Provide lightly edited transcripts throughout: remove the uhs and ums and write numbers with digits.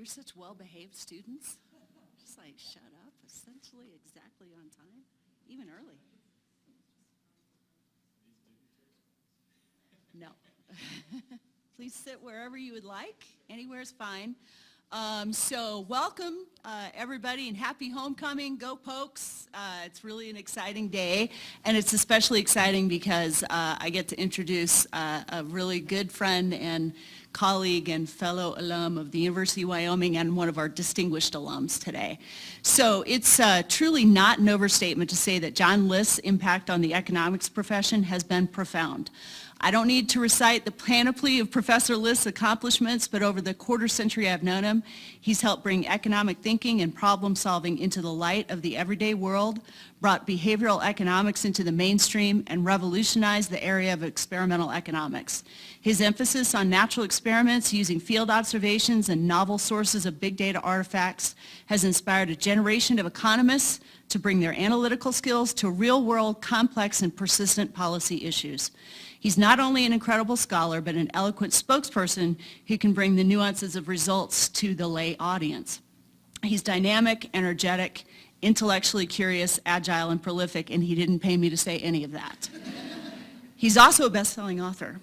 you're such well-behaved students. Just like, shut up, essentially exactly on time, even early. No. Please sit wherever you would like. Anywhere is fine. So welcome, everybody, and happy homecoming. Go Pokes. It's really an exciting day, and it's especially exciting because I get to introduce a really good friend and colleague and fellow alum of the University of Wyoming and one of our distinguished alums today. So it's truly not an overstatement to say that John List's impact on the economics profession has been profound. I don't need to recite the panoply of Professor List's accomplishments, but over the quarter century I've known him, he's helped bring economic thinking and problem solving into the light of the everyday world, brought behavioral economics into the mainstream, and revolutionized the area of experimental economics. His emphasis on natural experiments using field observations and novel sources of big data artifacts has inspired a generation of economists to bring their analytical skills to real-world, complex, and persistent policy issues. He's not only an incredible scholar, but an eloquent spokesperson who can bring the nuances of results to the lay audience. He's dynamic, energetic, intellectually curious, agile, and prolific, and he didn't pay me to say any of that. He's also a best-selling author.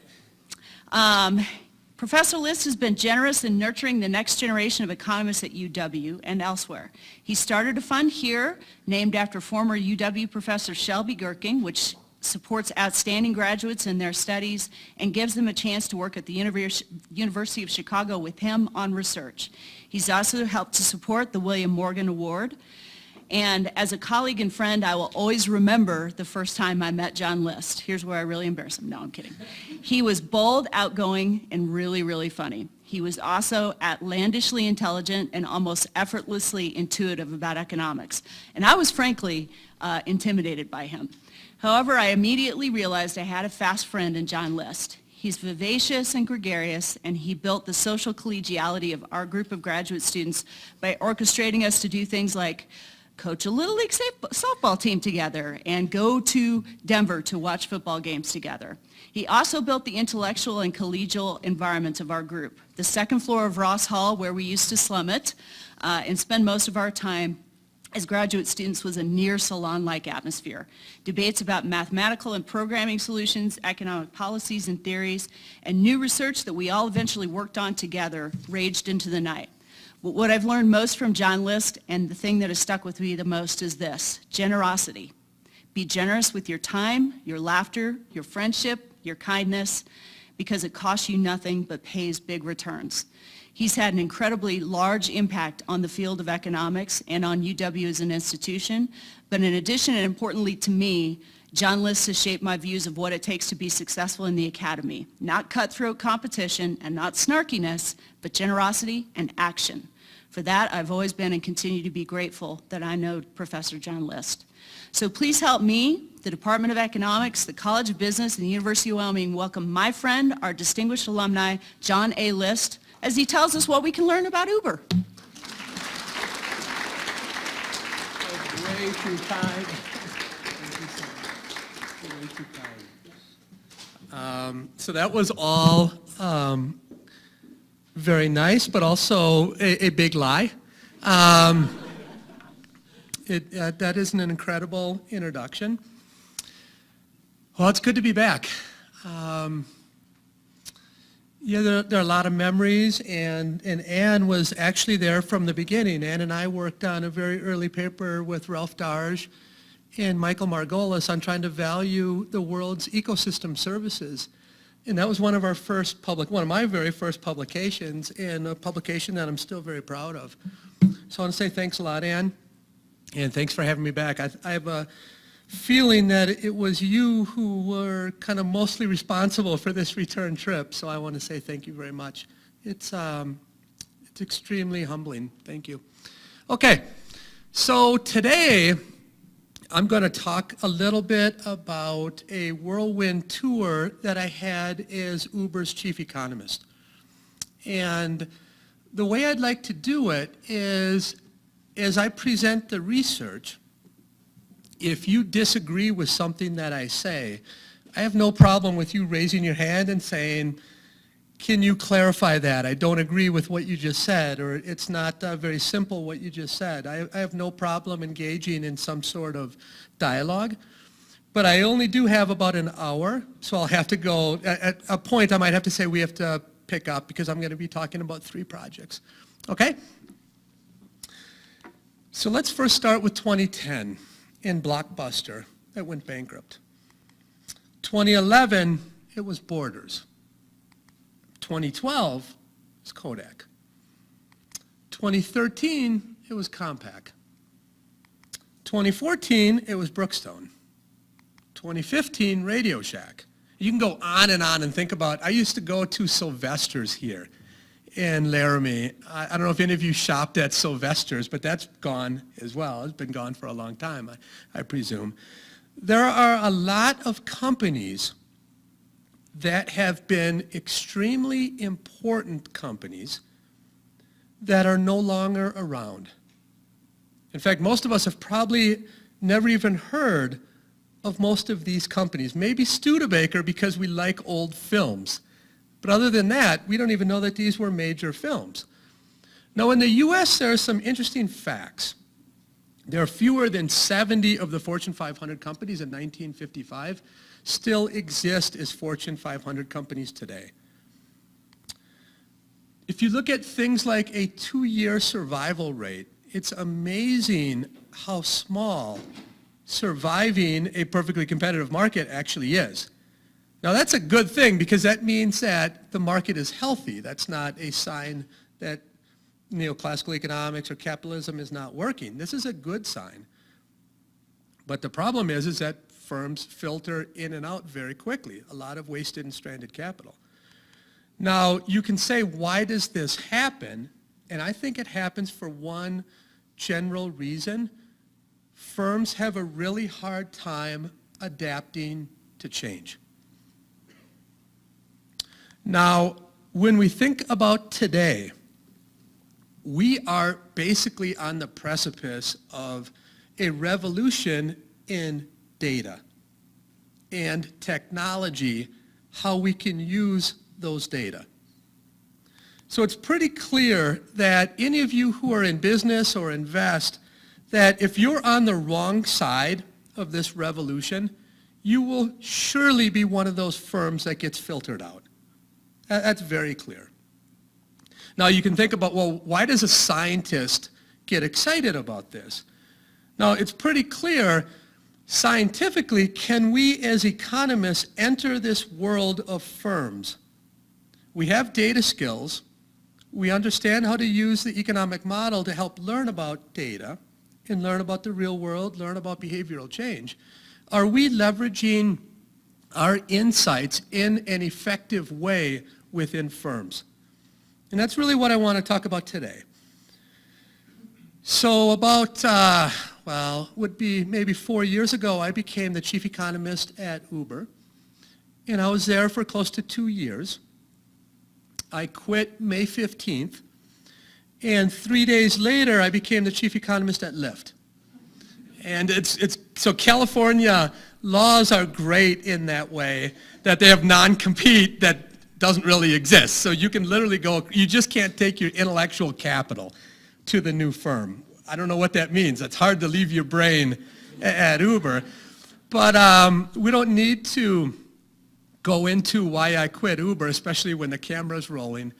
Professor List has been generous in nurturing the next generation of economists at UW and elsewhere. He started a fund here named after former UW professor Shelby Gherking, which supports outstanding graduates in their studies and gives them a chance to work at the University of Chicago with him on research. He's also helped to support the William Morgan Award. And as a colleague and friend, I will always remember the first time I met John List. Here's where I really embarrass him. No, I'm kidding. He was bold, outgoing, and really, really funny. He was also outlandishly intelligent and almost effortlessly intuitive about economics. And I was frankly intimidated by him. However, I immediately realized I had a fast friend in John List. He's vivacious and gregarious, and he built the social collegiality of our group of graduate students by orchestrating us to do things like coach a Little League softball team together and go to Denver to watch football games together. He also built the intellectual and collegial environments of our group. The second floor of Ross Hall, where we used to slum it and spend most of our time as graduate students, was a near salon-like atmosphere. Debates about mathematical and programming solutions, economic policies and theories, and new research that we all eventually worked on together raged into the night. But what I've learned most from John List, and the thing that has stuck with me the most, is this: generosity. Be generous with your time, your laughter, your friendship, your kindness, because it costs you nothing but pays big returns. He's had an incredibly large impact on the field of economics and on UW as an institution, but in addition, and importantly to me, John List has shaped my views of what it takes to be successful in the academy. Not cutthroat competition and not snarkiness, but generosity and action. For that, I've always been and continue to be grateful that I know Professor John List. So please help me, the Department of Economics, the College of Business, and the University of Wyoming welcome my friend, our distinguished alumni, John A. List, as he tells us what we can learn about Uber. Way too kind. Way too kind. So that was all very nice, but also a big lie. That is an incredible introduction. Well, it's good to be back. Yeah, there are a lot of memories, and Ann was actually there from the beginning. Ann and I worked on a very early paper with Ralph Darge and Michael Margolis on trying to value the world's ecosystem services. And that was one of my very first publications, and a publication that I'm still very proud of. So I want to say thanks a lot, Ann, and thanks for having me back. I have a feeling that it was you who were kind of mostly responsible for this return trip, so I want to say thank you very much. It's extremely humbling. Thank you. Okay, so today I'm going to talk a little bit about a whirlwind tour that I had as Uber's chief economist. And the way I'd like to do it is, as I present the research, if you disagree with something that I say, I have no problem with you raising your hand and saying, can you clarify that? I don't agree with what you just said, or it's not very simple what you just said. I have no problem engaging in some sort of dialogue, but I only do have about an hour, so I'll have to go. At a point, I might have to say we have to pick up because I'm going to be talking about 3 projects. Okay? So let's first start with 2010 in Blockbuster that went bankrupt. 2011, it was Borders. 2012 was Kodak. 2013, it was Compaq. 2014, it was Brookstone. 2015, Radio Shack. You can go on and think about, I used to go to Sylvester's here in Laramie. I don't know if any of you shopped at Sylvester's, but that's gone as well. It's been gone for a long time, I presume. There are a lot of companies that have been extremely important companies that are no longer around. In fact, most of us have probably never even heard of most of these companies. Maybe Studebaker because we like old films. But other than that, we don't even know that these were major films. Now, in the U.S., there are some interesting facts. There are fewer than 70 of the Fortune 500 companies in 1955 still exist as Fortune 500 companies today. If you look at things like a 2-year survival rate, it's amazing how small surviving a perfectly competitive market actually is. Now that's a good thing because that means that the market is healthy. That's not a sign that neoclassical economics or capitalism is not working. This is a good sign. But the problem is that firms filter in and out very quickly, a lot of wasted and stranded capital. Now, you can say, why does this happen? And I think it happens for one general reason. Firms have a really hard time adapting to change. Now, when we think about today, we are basically on the precipice of a revolution in data and technology, how we can use those data. So it's pretty clear that any of you who are in business or invest, that if you're on the wrong side of this revolution, you will surely be one of those firms that gets filtered out. That's very clear. Now you can think about, well, why does a scientist get excited about this? Now it's pretty clear, scientifically, can we as economists enter this world of firms? We have data skills. We understand how to use the economic model to help learn about data and learn about the real world, learn about behavioral change. Are we leveraging our insights in an effective way within firms? And that's really what I want to talk about today. So about, would be maybe 4 years ago, I became the chief economist at Uber. And I was there for close to 2 years. I quit May 15th. And 3 days later, I became the chief economist at Lyft. And so California laws are great in that way, that they have non-compete that doesn't really exist. So you can literally go, you just can't take your intellectual capital to the new firm. I don't know what that means. It's hard to leave your brain at Uber. But we don't need to go into why I quit Uber, especially when the camera's rolling.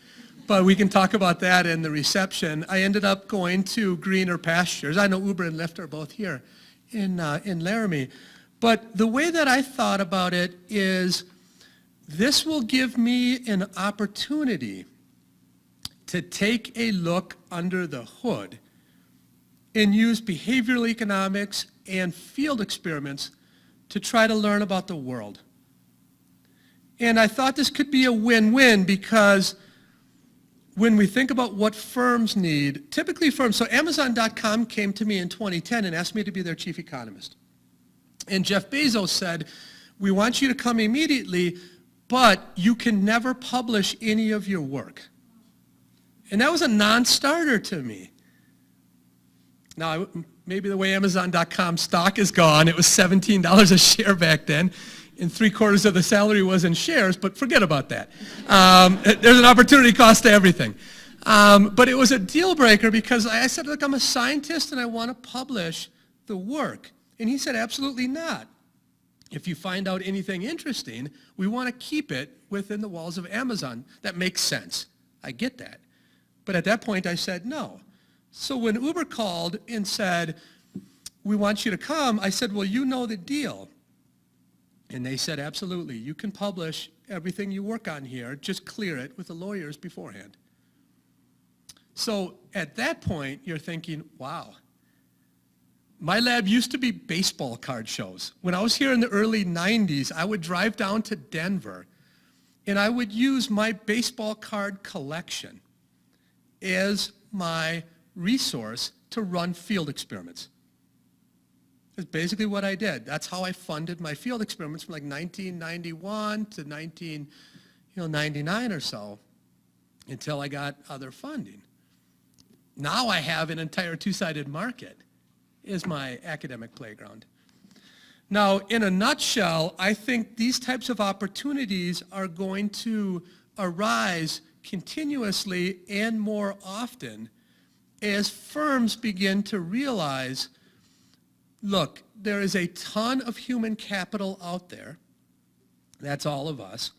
But we can talk about that in the reception. I ended up going to greener pastures. I know Uber and Lyft are both here in Laramie. But the way that I thought about it is, this will give me an opportunity to take a look under the hood and use behavioral economics and field experiments to try to learn about the world. And I thought this could be a win-win because when we think about what firms need, typically firms, so Amazon.com came to me in 2010 and asked me to be their chief economist. And Jeff Bezos said, we want you to come immediately, but you can never publish any of your work. And that was a non-starter to me. Now, maybe the way Amazon.com stock is gone, it was $17 a share back then, and 3/4 of the salary was in shares, but forget about that. There's an opportunity cost to everything. But it was a deal breaker because I said, look, I'm a scientist and I want to publish the work. And he said, absolutely not. If you find out anything interesting, we want to keep it within the walls of Amazon. That makes sense. I get that. But at that point, I said no. So when Uber called and said, we want you to come, I said, well, you know the deal. And they said, absolutely. You can publish everything you work on here. Just clear it with the lawyers beforehand. So at that point, you're thinking, wow. My lab used to be baseball card shows. When I was here in the early 90s, I would drive down to Denver, and I would use my baseball card collection as my resource to run field experiments. That's basically what I did. That's how I funded my field experiments from like 1991 to 1999 or so until I got other funding. Now I have an entire two-sided market is my academic playground. Now, in a nutshell, I think these types of opportunities are going to arise continuously and more often as firms begin to realize, look, there is a ton of human capital out there, that's all of us,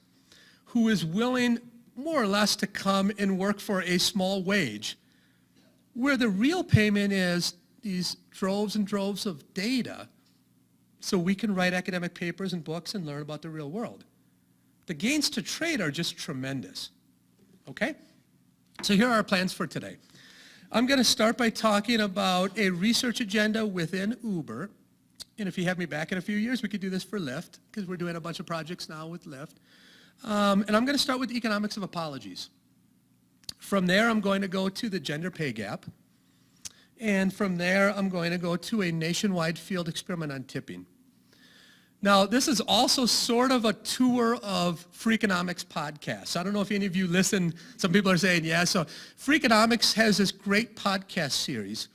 who is willing more or less to come and work for a small wage, where the real payment is these droves and droves of data so we can write academic papers and books and learn about the real world. The gains to trade are just tremendous, okay? So here are our plans for today. I'm going to start by talking about a research agenda within Uber. And if you have me back in a few years, we could do this for Lyft, because we're doing a bunch of projects now with Lyft. And I'm going to start with the economics of apologies. From there, I'm going to go to the gender pay gap. And from there, I'm going to go to a nationwide field experiment on tipping. Now, this is also sort of a tour of Freakonomics podcasts. I don't know if any of you listen. Some people are saying, yeah. So Freakonomics has this great podcast series.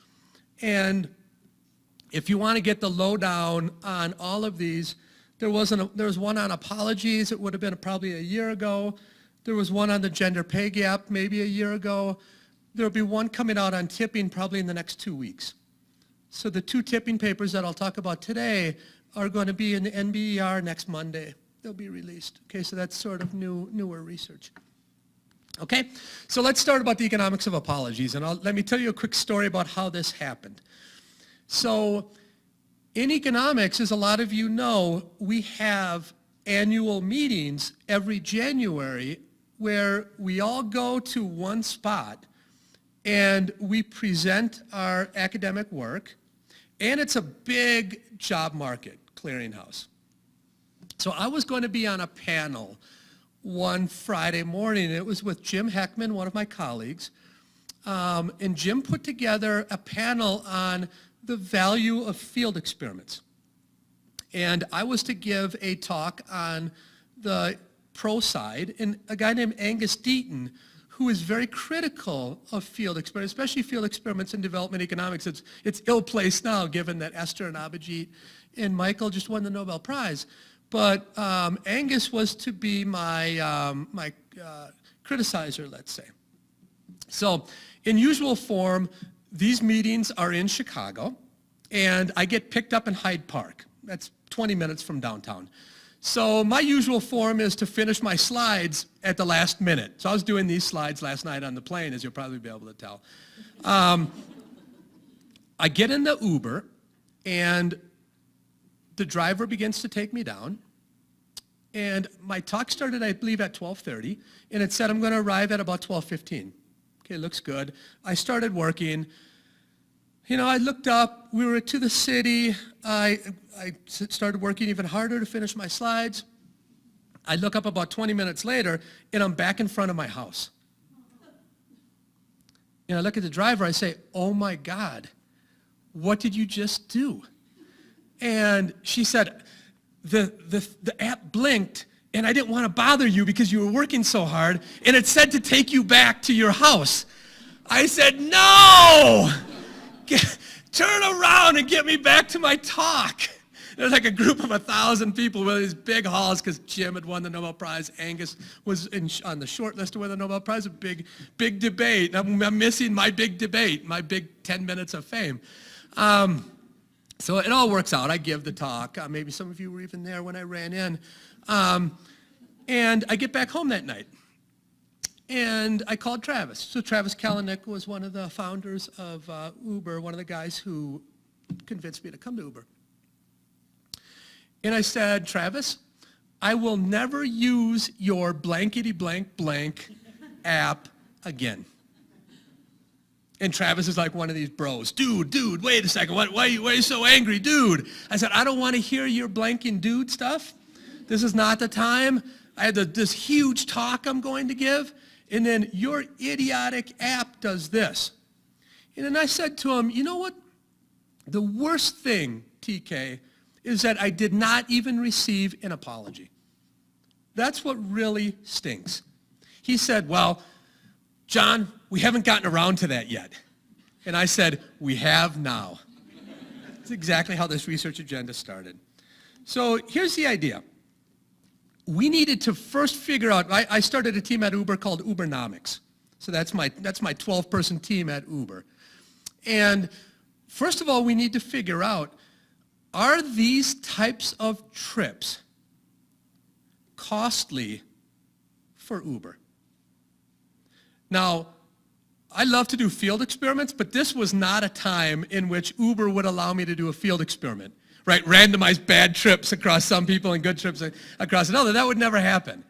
And if you want to get the lowdown on all of these, there was one on apologies. It would have been probably a year ago. There was one on the gender pay gap maybe a year ago. There'll be one coming out on tipping probably in the next 2 weeks. So the two tipping papers that I'll talk about today are going to be in the NBER next Monday. They'll be released. Okay, so that's sort of newer research. Okay, so let's start about the economics of apologies, and let me tell you a quick story about how this happened. So in economics, as a lot of you know, we have annual meetings every January where we all go to one spot and we present our academic work, and it's a big job market clearinghouse. So I was going to be on a panel one Friday morning. It was with Jim Heckman, one of my colleagues, and Jim put together a panel on the value of field experiments. And I was to give a talk on the pro side, and a guy named Angus Deaton, who is very critical of field experiments, especially field experiments in development economics. It's ill-placed now, given that Esther and Abhijit and Michael just won the Nobel Prize. But Angus was to be my criticizer, let's say. So in usual form, these meetings are in Chicago, and I get picked up in Hyde Park. That's 20 minutes from downtown. So my usual form is to finish my slides at the last minute. So I was doing these slides last night on the plane, as you'll probably be able to tell. I get in the Uber, and the driver begins to take me down. And my talk started, I believe, at 12:30, and it said I'm going to arrive at about 12:15. Okay, looks good. I started working. You know, I looked up, we were to the city. I started working even harder to finish my slides. I look up about 20 minutes later, and I'm back in front of my house. And I look at the driver, I say, oh my God, what did you just do? And she said, the app blinked, and I didn't want to bother you because you were working so hard, and it said to take you back to your house. I said, no! Turn around and get me back to my talk. There's like a group of 1,000 people with these big halls because Jim had won the Nobel Prize. Angus was on the short list to win the Nobel Prize. A big debate. I'm missing my big debate, my big 10 minutes of fame. So it all works out. I give the talk. Maybe some of you were even there when I ran in. And I get back home that night. And I called Travis. So Travis Kalanick was one of the founders of Uber, one of the guys who convinced me to come to Uber. And I said, Travis, I will never use your blankety blank blank app again. And Travis is like one of these bros. Dude, wait a second. Why are you so angry, dude? I said, I don't want to hear your blanking dude stuff. This is not the time. I had this huge talk I'm going to give. And then your idiotic app does this. And then I said to him, you know what? The worst thing, TK, is that I did not even receive an apology. That's what really stinks. He said, well, John, we haven't gotten around to that yet. And I said, we have now. That's exactly how this research agenda started. So here's the idea. We needed to first figure out, I started a team at Uber called Ubernomics. So that's my 12-person team at Uber. And first of all, we need to figure out, are these types of trips costly for Uber? Now, I love to do field experiments, but this was not a time in which Uber would allow me to do a field experiment. Right, randomized bad trips across some people and good trips across another. That would never happen.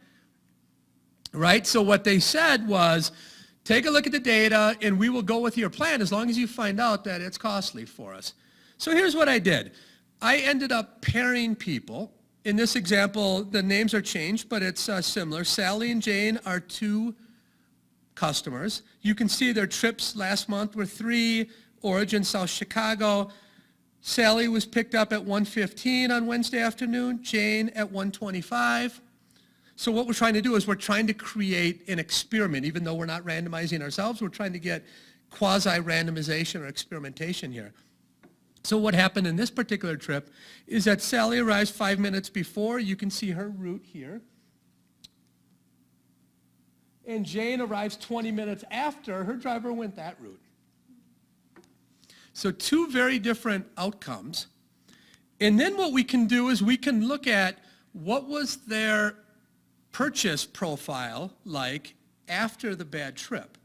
Right, so what they said was, take a look at the data and we will go with your plan as long as you find out that it's costly for us. So here's what I did. I ended up pairing people. In this example, the names are changed, but it's similar. Sally and Jane are two customers. You can see their trips last month were 3, origin South Chicago. Sally was picked up at 1:15 on Wednesday afternoon, Jane at 1:25. So what we're trying to do is we're trying to create an experiment. Even though we're not randomizing ourselves, we're trying to get quasi-randomization or experimentation here. So what happened in this particular trip is that Sally arrives 5 minutes before. You can see her route here. And Jane arrives 20 minutes after. Her driver went that route. So 2 very different outcomes. And then what we can do is we can look at what was their purchase profile like after the bad trip.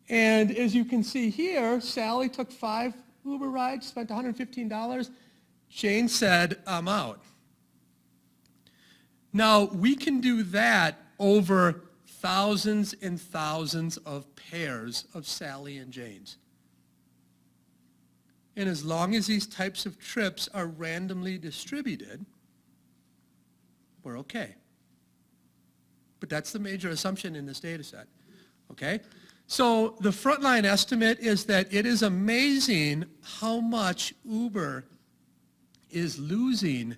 And as you can see here, Sally took 5 Uber rides, spent $115. Jane said, I'm out. Now, we can do that over thousands and thousands of pairs of Sally and Janes. And as long as these types of trips are randomly distributed, we're okay. But that's the major assumption in this data set, okay? So the frontline estimate is that it is amazing how much Uber is losing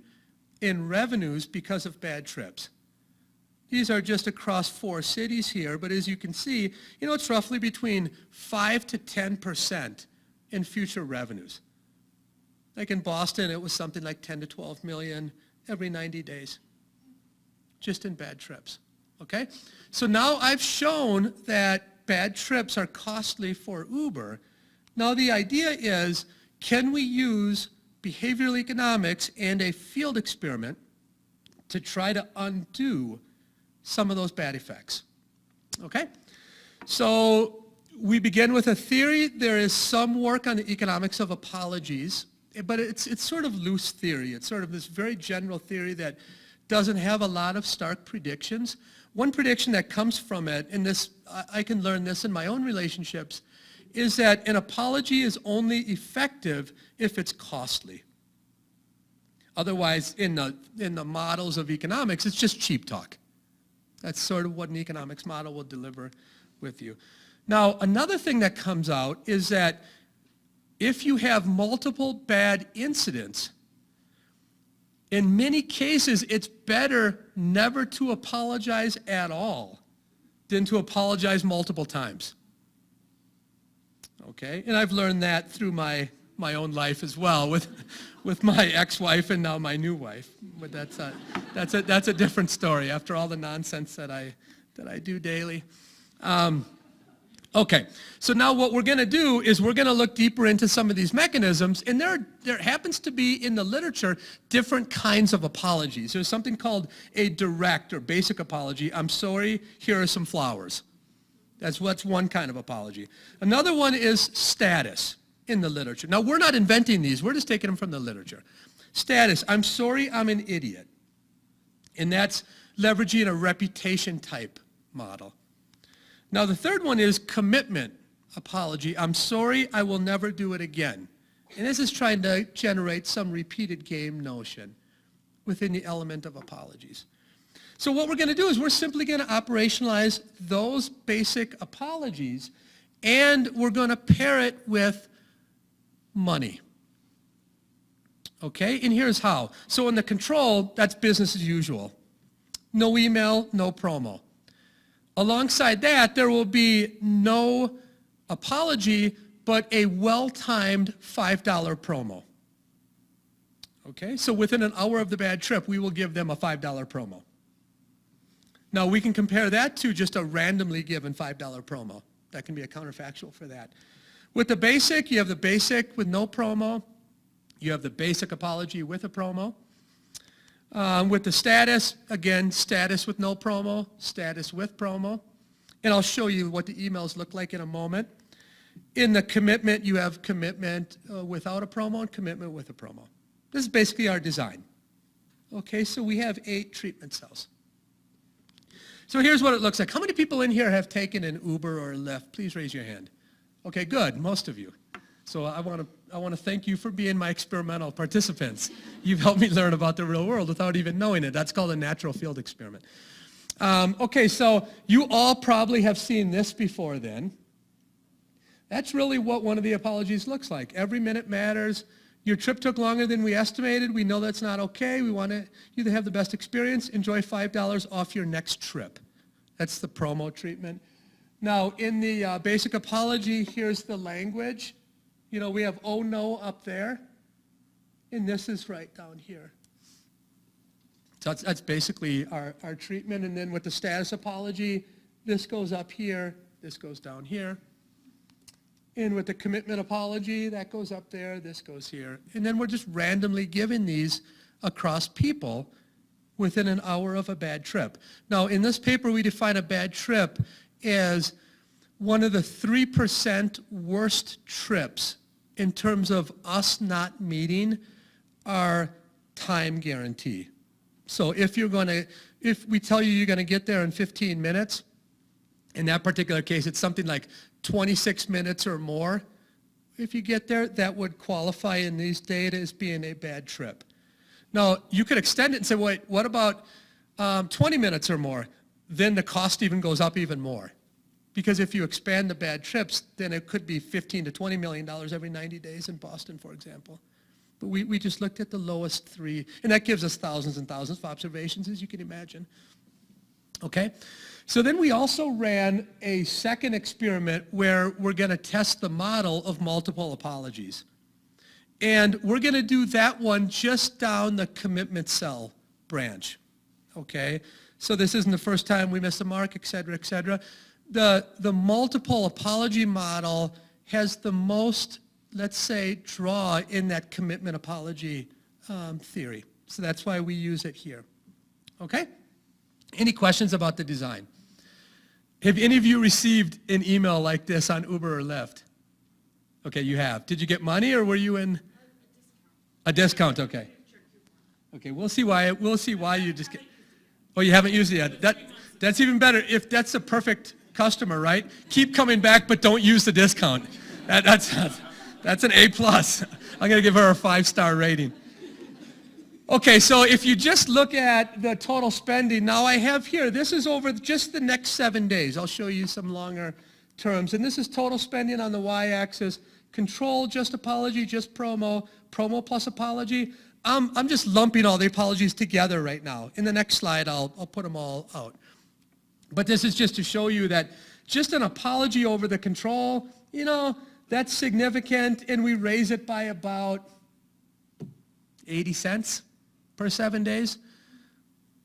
in revenues because of bad trips. These are just across 4 cities here, but as you can see, it's roughly between 5 to 10% in future revenues. Like in Boston, it was something like 10 to 12 million every 90 days, just in bad trips, okay? So now I've shown that bad trips are costly for Uber. Now the idea is, can we use behavioral economics and a field experiment to try to undo some of those bad effects, okay? So we begin with a theory. There is some work on the economics of apologies, but it's sort of loose theory. It's sort of this very general theory that doesn't have a lot of stark predictions. One prediction that comes from it, and this I can learn this in my own relationships, is that an apology is only effective if it's costly. Otherwise, in the models of economics, it's just cheap talk. That's sort of what an economics model will deliver with you. Now, another thing that comes out is that if you have multiple bad incidents, in many cases, it's better never to apologize at all than to apologize multiple times. Okay? And I've learned that through my my own life as well with my ex-wife and now my new wife. But that's a different story after all the nonsense that I do daily. Okay, so now what we're going to do is we're going to look deeper into some of these mechanisms, and there happens to be in the literature different kinds of apologies. There's something called a direct or basic apology. I'm sorry, here are some flowers. That's one kind of apology. Another one is status in the literature. Now, we're not inventing these. We're just taking them from the literature. Status, I'm sorry, I'm an idiot. And that's leveraging a reputation type model. Now, the third one is commitment apology. I'm sorry, I will never do it again. And this is trying to generate some repeated game notion within the element of apologies. So what we're going to do is we're simply going to operationalize those basic apologies, and we're going to pair it with money. Okay, and here's how. So in the control, that's business as usual. No email, no promo. Alongside that, there will be no apology, but a well-timed $5 promo. Okay, so within an hour of the bad trip, we will give them a $5 promo. Now, we can compare that to just a randomly given $5 promo. That can be a counterfactual for that. With the basic, you have the basic with no promo. You have the basic apology with a promo. With the status, again, status with no promo, status with promo. And I'll show you what the emails look like in a moment. In the commitment, you have commitment without a promo and commitment with a promo. This is basically our design. Okay, so we have 8 treatment cells. So here's what it looks like. How many people in here have taken an Uber or a Lyft? Please raise your hand. Okay, good, most of you. So I want to thank you for being my experimental participants. You've helped me learn about the real world without even knowing it. That's called a natural field experiment. Okay, so you all probably have seen this before then. That's really what one of the apologies looks like. Every minute matters. Your trip took longer than we estimated. We know that's not okay. We want you to have the best experience. Enjoy $5 off your next trip. That's the promo treatment. Now, in the basic apology, here's the language. You know, we have oh no up there, and this is right down here. So that's basically our treatment. And then with the status apology, this goes up here, this goes down here. And with the commitment apology, that goes up there, this goes here. And then we're just randomly giving these across people within an hour of a bad trip. Now, in this paper, we define a bad trip as one of the 3% worst trips in terms of us not meeting our time guarantee. So if we tell you you're going to get there in 15 minutes, in that particular case, it's something like 26 minutes or more. If you get there, that would qualify in these data as being a bad trip. Now, you could extend it and say, wait, what about 20 minutes or more? Then the cost even goes up even more. Because if you expand the bad trips, then it could be $15 to $20 million every 90 days in Boston, for example. But we just looked at the lowest 3, and that gives us thousands and thousands of observations, as you can imagine. Okay? So then we also ran a second experiment where we're going to test the model of multiple apologies. And we're going to do that one just down the commitment cell branch. Okay? So this isn't the first time we missed the mark, et cetera, et cetera. The multiple apology model has the most, let's say, draw in that commitment apology theory. So that's why we use it here. Okay? Any questions about the design? Have any of you received an email like this on Uber or Lyft? Okay, you have. Did you get money or were you in? A discount, okay. Okay, we'll see why you just get. Oh, you haven't used it yet. That's even better. If that's a perfect customer, right? Keep coming back, but don't use the discount. That's an A+. I'm going to give her a 5-star rating. Okay, so if you just look at the total spending, now I have here, this is over just the next 7 days. I'll show you some longer terms. And this is total spending on the y-axis. Control, just apology, just promo, promo plus apology. I'm just lumping all the apologies together right now. In the next slide, I'll put them all out. But this is just to show you that just an apology over the control, you know, that's significant, and we raise it by about 80 cents per 7 days.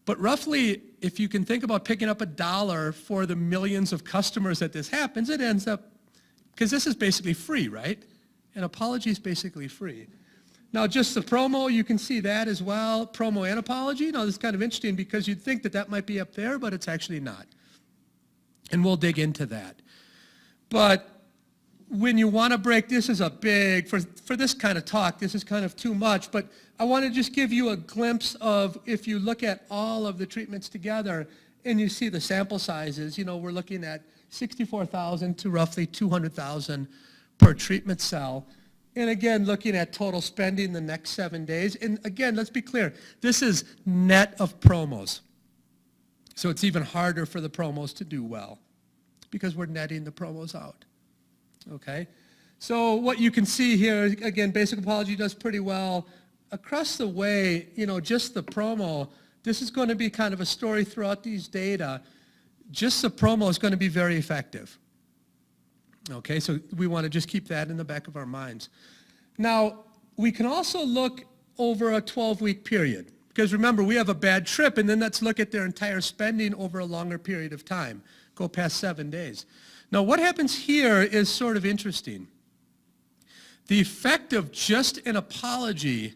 But roughly, if you can think about picking up $1 for the millions of customers that this happens, it ends up, because this is basically free, right? An apology is basically free. Now, just the promo, you can see that as well, promo and apology. Now, this is kind of interesting because you'd think that that might be up there, but it's actually not. And we'll dig into that. But when you want to break, this is a big, for this kind of talk, this is kind of too much, but I want to just give you a glimpse of, if you look at all of the treatments together and you see the sample sizes, we're looking at 64,000 to roughly 200,000 per treatment cell. And again, looking at total spending the next 7 days. And again, let's be clear, this is net of promos. So it's even harder for the promos to do well because we're netting the promos out. Okay? So what you can see here, again, basic apology does pretty well. Across the way, just the promo, this is going to be kind of a story throughout these data. Just the promo is going to be very effective. Okay, so we want to just keep that in the back of our minds. Now, we can also look over a 12-week period. Because remember, we have a bad trip, and then let's look at their entire spending over a longer period of time. Go past 7 days. Now, what happens here is sort of interesting. The effect of just an apology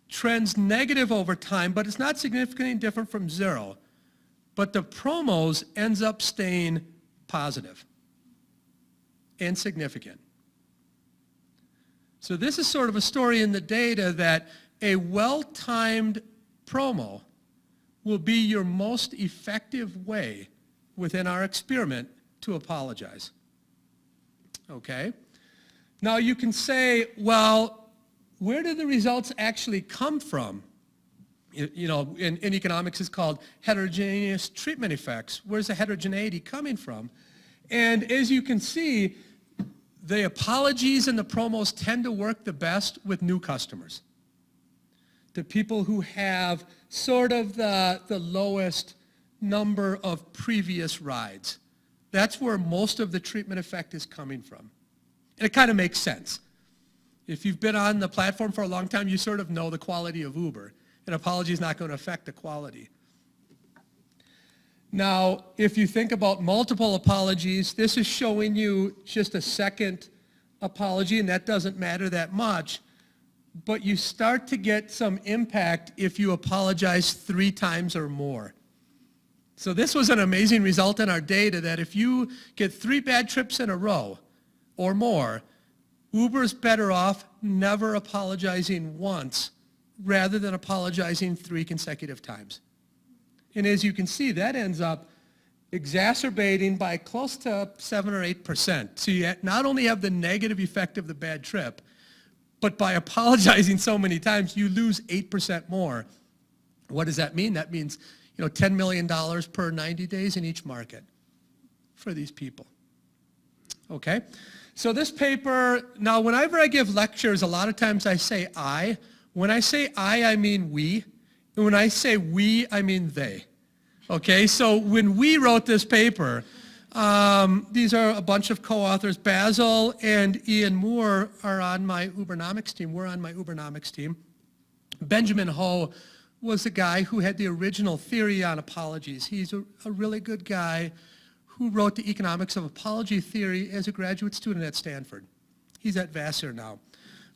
trends negative over time, but it's not significantly different from zero. But the promos ends up staying positive and significant. So this is sort of a story in the data that a well-timed promo will be your most effective way within our experiment to apologize. Okay? Now you can say, well, where do the results actually come from? In economics it's called heterogeneous treatment effects. Where's the heterogeneity coming from? And as you can see, the apologies and the promos tend to work the best with new customers. The people who have sort of the lowest number of previous rides. That's where most of the treatment effect is coming from. And it kind of makes sense. If you've been on the platform for a long time, you sort of know the quality of Uber. An apology is not going to affect the quality. Now, if you think about multiple apologies, this is showing you just a second apology, and that doesn't matter that much. But you start to get some impact if you apologize 3 times or more. So this was an amazing result in our data that if you get 3 bad trips in a row or more, Uber's better off never apologizing once rather than apologizing 3 consecutive times. And as you can see, that ends up exacerbating by close to 7 or 8%. So you not only have the negative effect of the bad trip, but by apologizing so many times, you lose 8% more. What does that mean? That means, $10 million per 90 days in each market for these people. Okay? So this paper, now whenever I give lectures, a lot of times I say I. When I say I mean we. And when I say we, I mean they. Okay, so when we wrote this paper, these are a bunch of co-authors. Basil and Ian Moore are on my Ubernomics team. We're on my Ubernomics team. Benjamin Ho was the guy who had the original theory on apologies. He's a really good guy who wrote the economics of apology theory as a graduate student at Stanford. He's at Vassar now.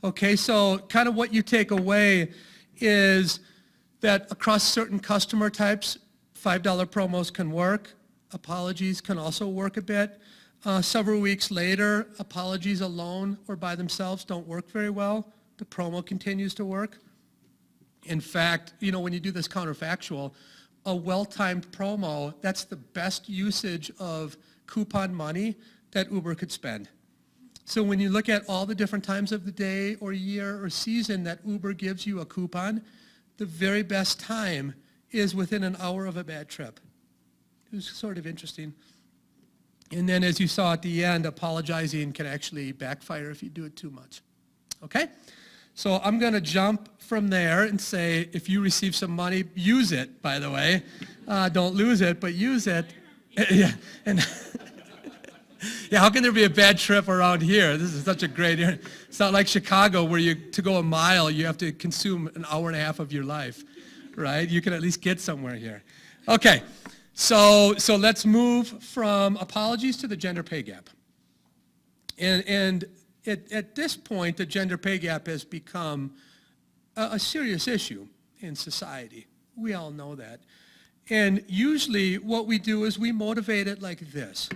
Okay, so kind of what you take away is that across certain customer types, $5 promos can work. Apologies can also work a bit. Several weeks later, apologies alone or by themselves don't work very well. The promo continues to work. In fact, when you do this counterfactual, a well-timed promo, that's the best usage of coupon money that Uber could spend. So when you look at all the different times of the day or year or season that Uber gives you a coupon, the very best time is within an hour of a bad trip. It was sort of interesting. And then as you saw at the end, apologizing can actually backfire if you do it too much. Okay? So I'm going to jump from there and say, if you receive some money, use it, by the way. Don't lose it, but use it. Yeah. And Yeah, how can there be a bad trip around here? This is such a great area. It's not like Chicago where to go a mile, you have to consume an hour and a half of your life, right? You can at least get somewhere here. Okay, so let's move from apologies to the gender pay gap. And at this point, the gender pay gap has become a serious issue in society. We all know that. And usually what we do is we motivate it like this.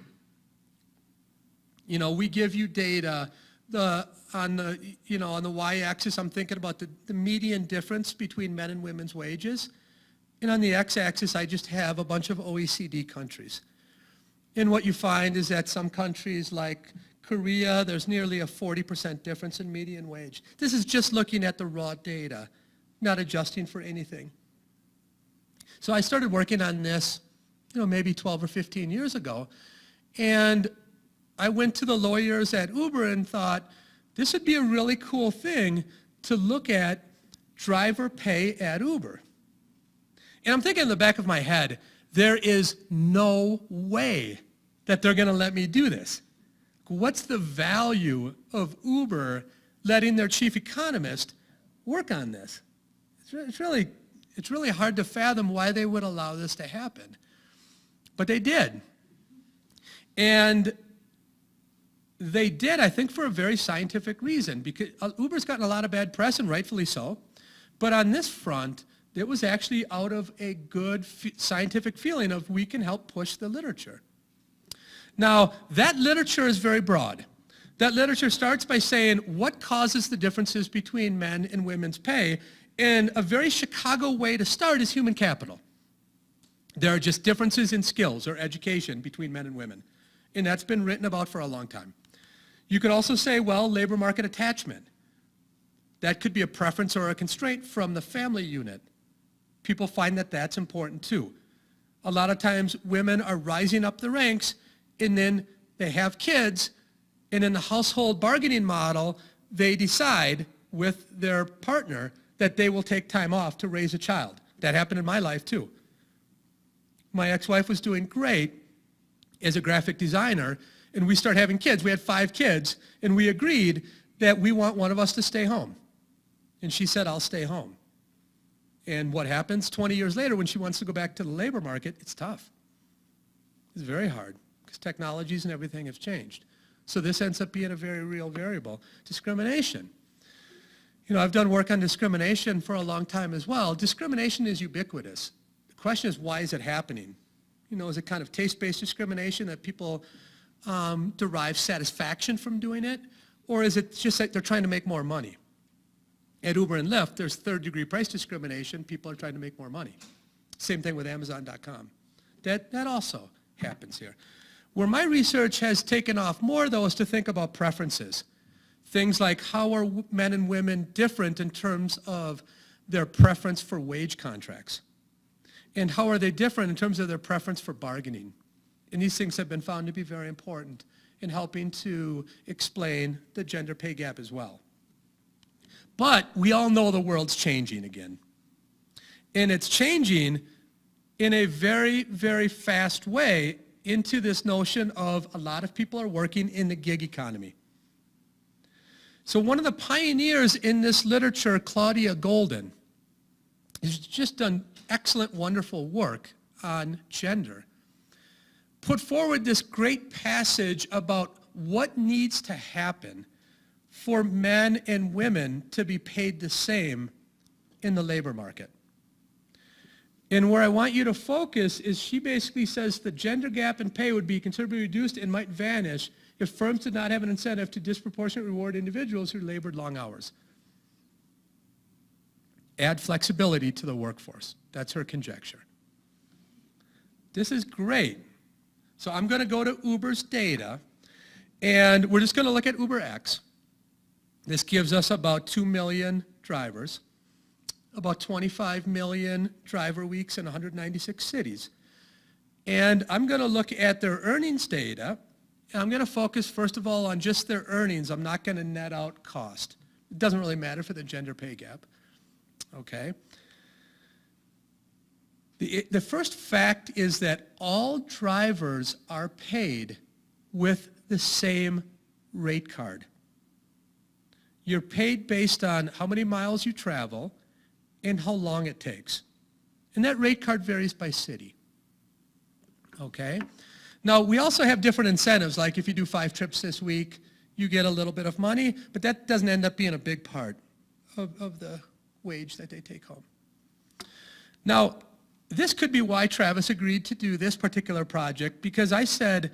You know, we give you data on the y-axis, I'm thinking about the median difference between men and women's wages. And on the x-axis, I just have a bunch of OECD countries. And what you find is that some countries like Korea, there's nearly a 40% difference in median wage. This is just looking at the raw data, not adjusting for anything. So I started working on this, maybe 12 or 15 years ago. And I went to the lawyers at Uber and thought, this would be a really cool thing to look at driver pay at Uber. And I'm thinking in the back of my head, there is no way that they're going to let me do this. What's the value of Uber letting their chief economist work on this? It's really hard to fathom why they would allow this to happen. But they did. And they did, I think, for a very scientific reason, because Uber's gotten a lot of bad press, and rightfully so. But on this front, it was actually out of a good scientific feeling of we can help push the literature. Now, that literature is very broad. That literature starts by saying what causes the differences between men and women's pay, and a very Chicago way to start is human capital. There are just differences in skills or education between men and women, and that's been written about for a long time. You could also say, well, labor market attachment. That could be a preference or a constraint from the family unit. People find that that's important too. A lot of times women are rising up the ranks and then they have kids, and in the household bargaining model, they decide with their partner that they will take time off to raise a child. That happened in my life too. My ex-wife was doing great as a graphic designer, and we started having kids. We had 5 kids, and we agreed that we want one of us to stay home. And she said, I'll stay home. And what happens 20 years later when she wants to go back to the labor market? It's tough. It's very hard because technologies and everything have changed. So this ends up being a very real variable. Discrimination. I've done work on discrimination for a long time as well. Discrimination is ubiquitous. The question is, why is it happening? Is it kind of taste-based discrimination that people derive satisfaction from doing it? Or is it just that they're trying to make more money? At Uber and Lyft, there's third-degree price discrimination. People are trying to make more money. Same thing with Amazon.com. That also happens here. Where my research has taken off more, though, is to think about preferences. Things like how are men and women different in terms of their preference for wage contracts? And how are they different in terms of their preference for bargaining? And these things have been found to be very important in helping to explain the gender pay gap as well. But we all know the world's changing again. And it's changing in a very, very fast way into this notion of a lot of people are working in the gig economy. So one of the pioneers in this literature, Claudia Golden, has just done excellent, wonderful work on gender. Put forward this great passage about what needs to happen for men and women to be paid the same in the labor market. And where I want you to focus is she basically says the gender gap in pay would be considerably reduced and might vanish if firms did not have an incentive to disproportionately reward individuals who labored long hours. Add flexibility to the workforce. That's her conjecture. This is great. So I'm going to go to Uber's data, and we're just going to look at UberX. This gives us about 2 million drivers, about 25 million driver weeks in 196 cities. And I'm going to look at their earnings data, and I'm going to focus, first of all, on just their earnings. I'm not going to net out cost. It doesn't really matter for the gender pay gap. Okay? The first fact is that all drivers are paid with the same rate card. You're paid based on how many miles you travel and how long it takes. And that rate card varies by city. Okay? Now, we also have different incentives, like if you do 5 trips this week, you get a little bit of money, but that doesn't end up being a big part of the wage that they take home. Now, this could be why Travis agreed to do this particular project, because I said,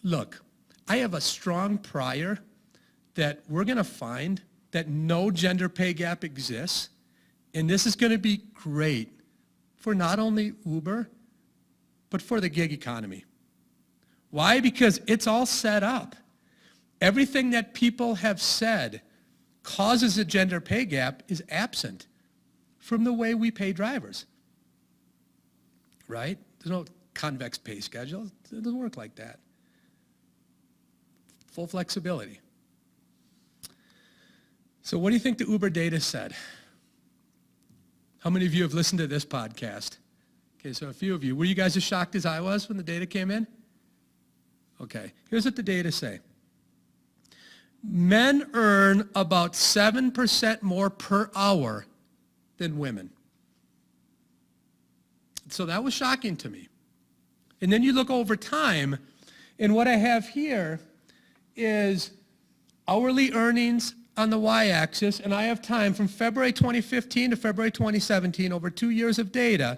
look, I have a strong prior that we're going to find that no gender pay gap exists, and this is going to be great for not only Uber, but for the gig economy. Why? Because it's all set up. Everything that people have said causes a gender pay gap is absent from the way we pay drivers. Right? There's no convex pay schedule. It doesn't work like that. Full flexibility. So what do you think the Uber data said? How many of you have listened to this podcast? Okay, so a few of you. Were you guys as shocked as I was when the data came in? Okay, here's what the data say. Men earn about 7% more per hour than women. So that was shocking to me. And then you look over time, and what I have here is hourly earnings on the y-axis, and I have time from February 2015 to February 2017, over 2 years of data.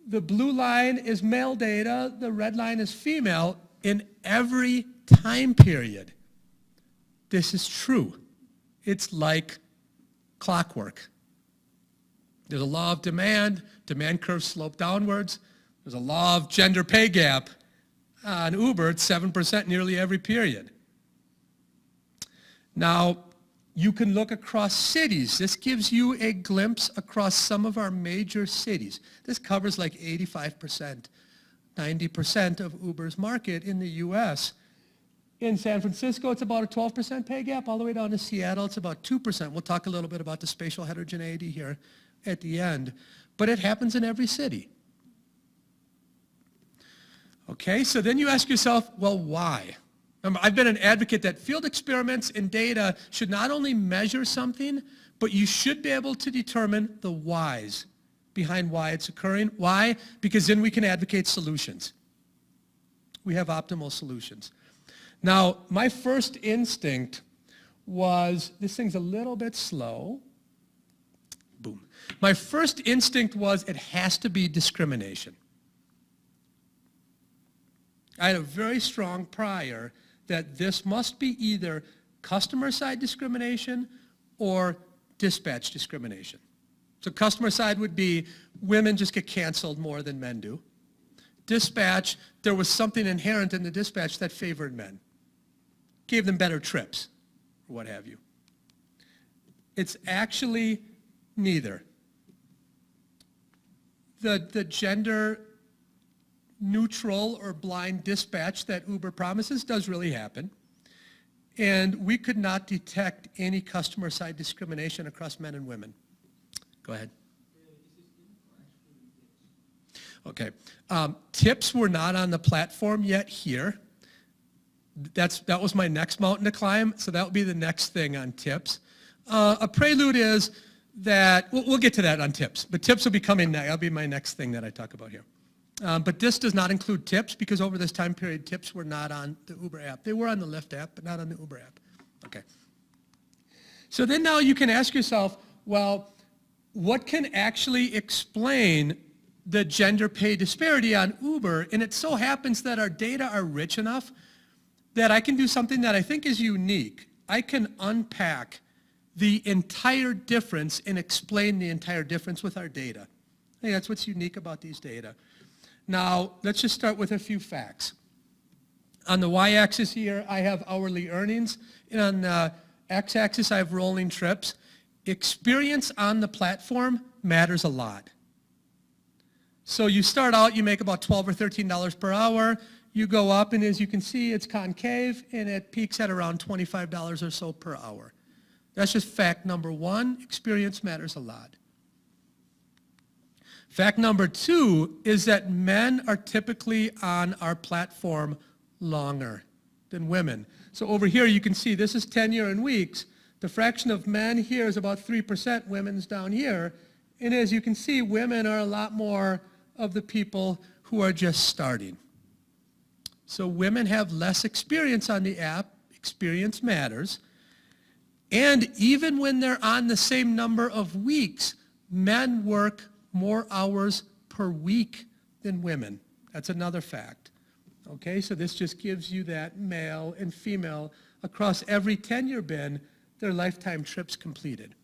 The blue line is male data, the red line is female in every time period. This is true. It's like clockwork. There's a law of demand curves slope downwards. There's a law of gender pay gap. On Uber, it's 7% nearly every period. Now, you can look across cities. This gives you a glimpse across some of our major cities. This covers like 85%, 90% of Uber's market in the US. In San Francisco, it's about a 12% pay gap. All the way down to Seattle, it's about 2%. We'll talk a little bit about the spatial heterogeneity here at the end. But it happens in every city. Okay, so then you ask yourself, well, why? Remember, I've been an advocate that field experiments and data should not only measure something, but you should be able to determine the whys behind why it's occurring. Why? Because then we can advocate solutions. We have optimal solutions. Now, my first instinct was, this thing's a little bit slow. Boom. My first instinct was it has to be discrimination. I had a very strong prior that this must be either customer side discrimination or dispatch discrimination. So customer side would be women just get canceled more than men do. Dispatch, there was something inherent in the dispatch that favored men, gave them better trips, or what have you. It's actually neither. The gender neutral or blind dispatch that Uber promises does really happen. And we could not detect any customer side discrimination across men and women. Go ahead. Okay. Tips were not on the platform yet here. That was my next mountain to climb, so that will be the next thing on tips. A prelude is that, we'll get to that on tips, but tips will be coming next. That'll be my next thing that I talk about here. But this does not include tips because over this time period, tips were not on the Uber app. They were on the Lyft app, but not on the Uber app. Okay. So then now you can ask yourself, well, what can actually explain the gender pay disparity on Uber? And it so happens that our data are rich enough that I can do something that I think is unique. I can unpack the entire difference and explain the entire difference with our data. I think that's what's unique about these data. Now, let's just start with a few facts. On the y-axis here, I have hourly earnings, and on the x-axis, I have rolling trips. Experience on the platform matters a lot. So you start out, you make about $12 or $13 per hour. You go up, and as you can see, it's concave, and it peaks at around $25 or so per hour. That's just fact number one. Experience matters a lot. Fact number two is that men are typically on our platform longer than women. So over here you can see this is tenure in weeks. The fraction of men here is about 3%, women's down here. And as you can see, women are a lot more of the people who are just starting. So women have less experience on the app. Experience matters. And even when they're on the same number of weeks, men work more hours per week than women. That's another fact. Okay, so this just gives you that male and female across every tenure bin, their lifetime trips completed.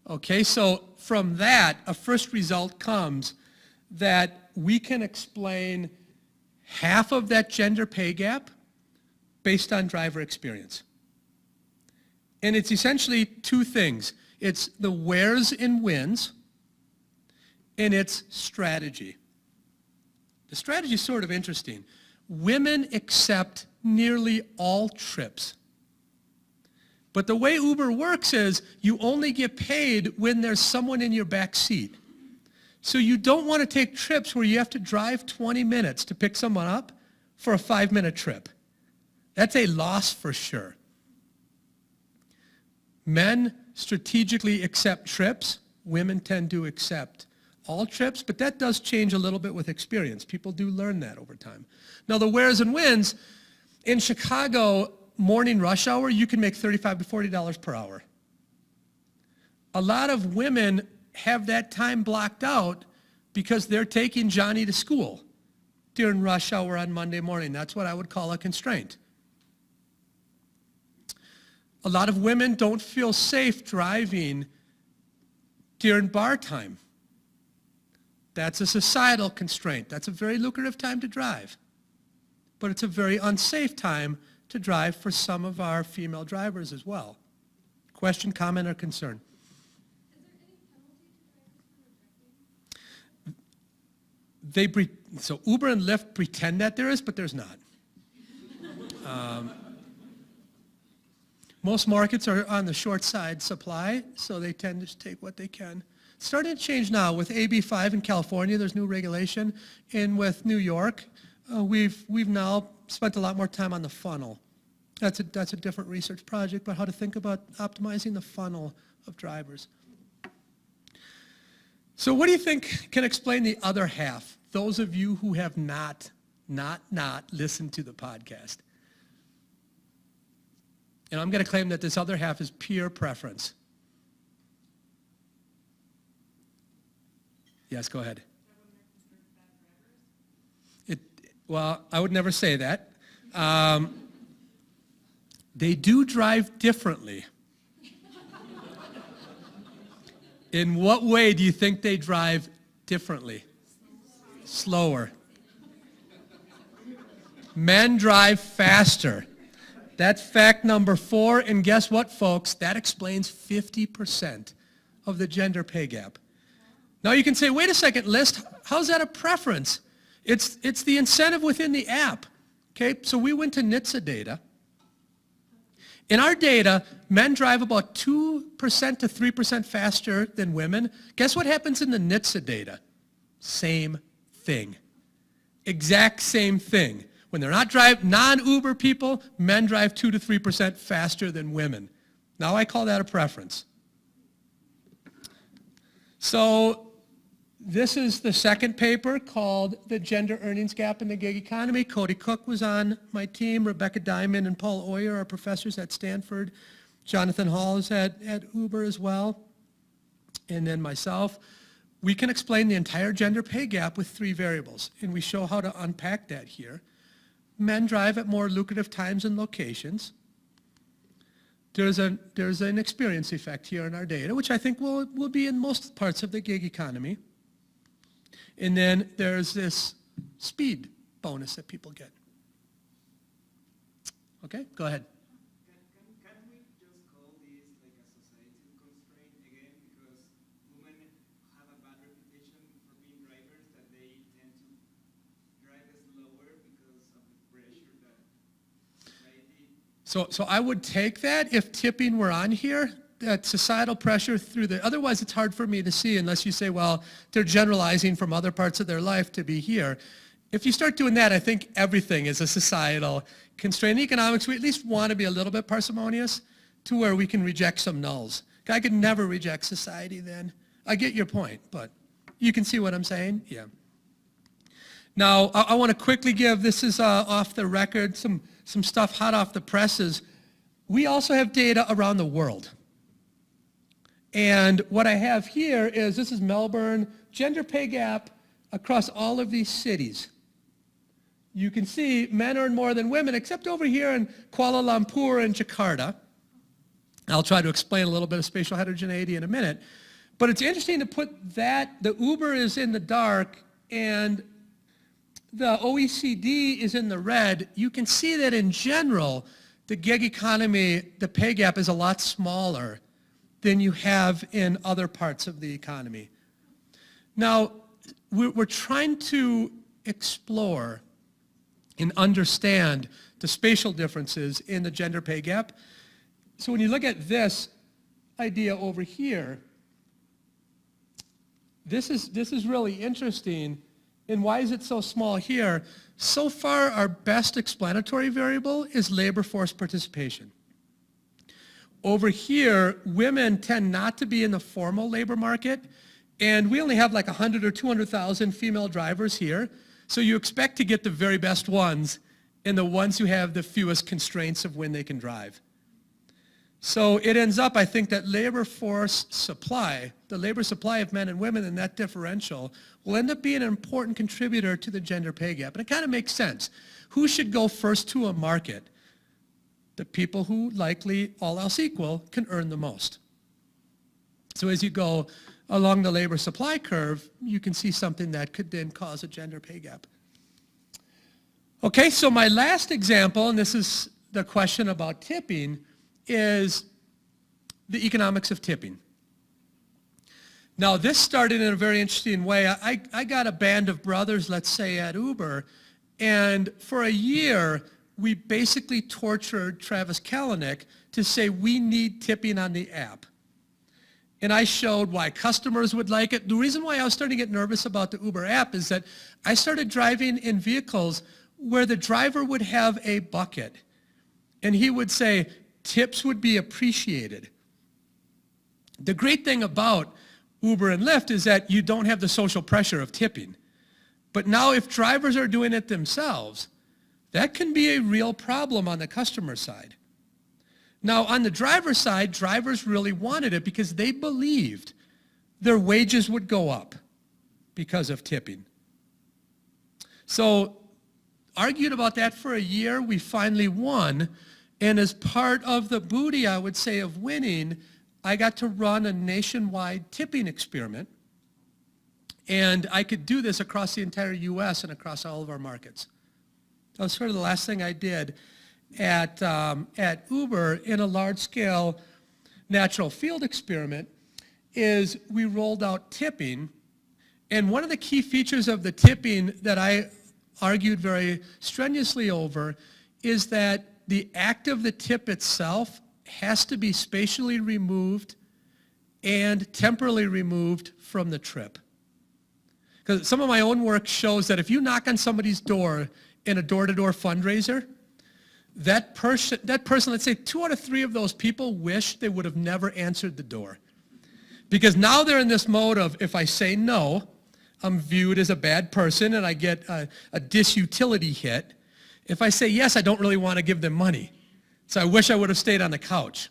Okay, so from that, a first result comes that we can explain half of that gender pay gap based on driver experience. And it's essentially two things. It's the wheres and wins, and it's strategy. The strategy is sort of interesting. Women accept nearly all trips. But the way Uber works is you only get paid when there's someone in your back seat. So you don't want to take trips where you have to drive 20 minutes to pick someone up for a 5-minute trip. That's a loss for sure. Men strategically accept trips. Women tend to accept all trips, but that does change a little bit with experience. People do learn that over time. Now the wheres and wins, in Chicago, morning rush hour, you can make $35 to $40 per hour. A lot of women have that time blocked out because they're taking Johnny to school during rush hour on Monday morning. That's what I would call a constraint. A lot of women don't feel safe driving during bar time. That's a societal constraint. That's a very lucrative time to drive. But it's a very unsafe time to drive for some of our female drivers as well. Question, comment, or concern? Is there any penalty to drivers for rejecting? So Uber and Lyft pretend that there is, but there's not. Most markets are on the short side supply, so they tend to take what they can. It's starting to change now. With AB 5 in California, there's new regulation. And with New York, we've now spent a lot more time on the funnel. That's a different research project, but how to think about optimizing the funnel of drivers. So what do you think can explain the other half? Those of you who have not listened to the podcast. And I'm going to claim that this other half is peer preference. Yes, go ahead. Well, I would never say that. They do drive differently. In what way do you think they drive differently? Slower. Men drive faster. That's fact number 4, and guess what, folks? That explains 50% of the gender pay gap. Now you can say, wait a second, List, how's that a preference? It's the incentive within the app. Okay, so we went to NHTSA data. In our data, men drive about 2% to 3% faster than women. Guess what happens in the NHTSA data? Same thing. Exact same thing. When they're not non-Uber people, men drive 2 to 3% faster than women. Now I call that a preference. So this is the second paper called The Gender Earnings Gap in the Gig Economy. Cody Cook was on my team. Rebecca Diamond and Paul Oyer are professors at Stanford. Jonathan Hall is at Uber as well. And then myself. We can explain the entire gender pay gap with 3 variables, and we show how to unpack that here. Men drive at more lucrative times and locations. There's an experience effect here in our data, which I think will be in most parts of the gig economy. And then there's this speed bonus that people get. Okay, go ahead. Can we just call this like a societal constraint again? Because women have a bad reputation for being drivers, that they tend to drive slower because of the pressure that society... So I would take that if tipping were on here, that societal pressure through otherwise it's hard for me to see unless you say, well, they're generalizing from other parts of their life to be here. if you start doing that, I think everything is a societal constraint. In economics, we at least want to be a little bit parsimonious to where we can reject some nulls. I could never reject society then. I get your point, but you can see what I'm saying? Yeah. Now, I want to quickly give, this is off the record, some stuff hot off the presses. We also have data around the world. And what I have here is, this is Melbourne, gender pay gap across all of these cities. You can see men earn more than women, except over here in Kuala Lumpur and Jakarta. I'll try to explain a little bit of spatial heterogeneity in a minute. But it's interesting to put that, the Uber is in the dark and the OECD is in the red. You can see that in general, the gig economy, the pay gap is a lot smaller than you have in other parts of the economy. Now, we're trying to explore and understand the spatial differences in the gender pay gap. So when you look at this idea over here, this is really interesting. And why is it so small here? So far, our best explanatory variable is labor force participation. Over here, women tend not to be in the formal labor market, and we only have like 100 or 200,000 female drivers here. So you expect to get the very best ones and the ones who have the fewest constraints of when they can drive. So it ends up, I think, that labor force supply, the labor supply of men and women and that differential will end up being an important contributor to the gender pay gap. And it kind of makes sense. Who should go first to a market? The people who likely, all else equal, can earn the most. So as you go along the labor supply curve, you can see something that could then cause a gender pay gap. Okay, so my last example, and this is the question about tipping, is the economics of tipping. Now, this started in a very interesting way. I got a band of brothers, let's say, at Uber, and for a year, we basically tortured Travis Kalanick to say we need tipping on the app. And I showed why customers would like it. The reason why I was starting to get nervous about the Uber app is that I started driving in vehicles where the driver would have a bucket. And he would say, tips would be appreciated. The great thing about Uber and Lyft is that you don't have the social pressure of tipping. But now if drivers are doing it themselves, that can be a real problem on the customer side. Now, on the driver side, drivers really wanted it because they believed their wages would go up because of tipping. So, argued about that for a year, we finally won. And as part of the booty, I would say, of winning, I got to run a nationwide tipping experiment. And I could do this across the entire US and across all of our markets. That was sort of the last thing I did at Uber in a large-scale natural field experiment is we rolled out tipping. And one of the key features of the tipping that I argued very strenuously over is that the act of the tip itself has to be spatially removed and temporally removed from the trip. Because some of my own work shows that if you knock on somebody's door in a door-to-door fundraiser, that person, let's say 2 out of 3 of those people wish they would have never answered the door. Because now they're in this mode of, if I say no, I'm viewed as a bad person and I get a disutility hit. If I say yes, I don't really want to give them money. So I wish I would have stayed on the couch.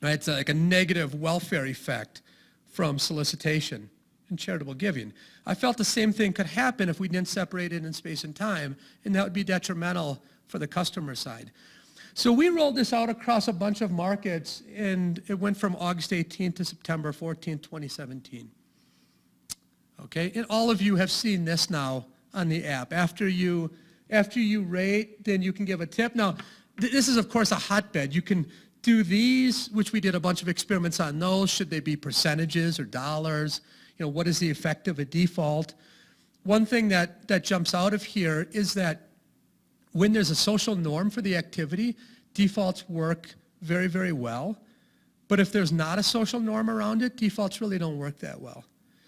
Right? It's like a negative welfare effect from solicitation and charitable giving. I felt the same thing could happen if we didn't separate it in space and time, and that would be detrimental for the customer side. So we rolled this out across a bunch of markets, and it went from August 18th to September 14th, 2017. Okay, and all of you have seen this now on the app. After you rate, then you can give a tip. Now, this is, of course, a hotbed. You can do these, which we did a bunch of experiments on those. Should they be percentages or dollars? You know, what is the effect of a default? One thing that jumps out of here is that when there's a social norm for the activity, defaults work very, very well. But if there's not a social norm around it, defaults really don't work that well.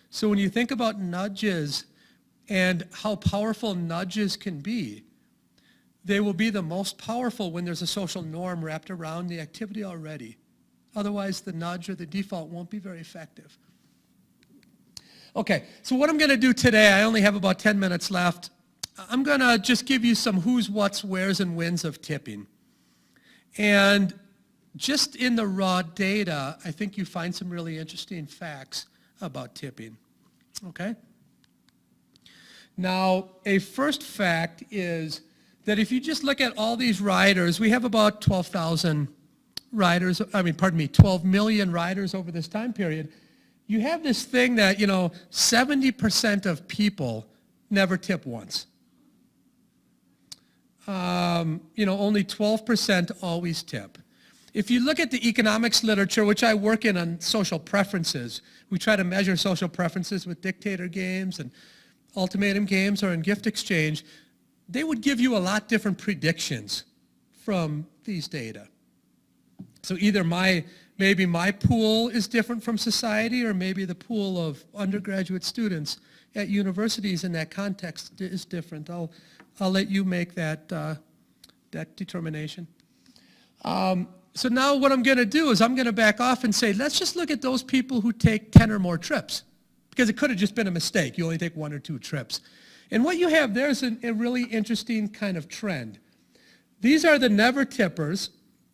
So when you think about nudges and how powerful nudges can be. They will be the most powerful when there's a social norm wrapped around the activity already. Otherwise, the nudge or the default won't be very effective. Okay, so what I'm going to do today, I only have about 10 minutes left. I'm going to just give you some who's, what's, where's, and whens of tipping. And just in the raw data, I think you find some really interesting facts about tipping. Okay? Now, a first fact is that if you just look at all these riders, we have about 12,000 riders, 12 million riders over this time period. You have this thing that, 70% of people never tip once. Only 12% always tip. If you look at the economics literature, which I work in on social preferences, we try to measure social preferences with dictator games and ultimatum games or in gift exchange, they would give you a lot different predictions from these data. So either maybe my pool is different from society, or maybe the pool of undergraduate students at universities in that context is different. I'll let you make that determination. So now what I'm going to do is I'm going to back off and say, let's just look at those people who take 10 or more trips, because it could have just been a mistake. You only take 1 or 2 trips. And what you have there is a really interesting kind of trend. These are the never tippers,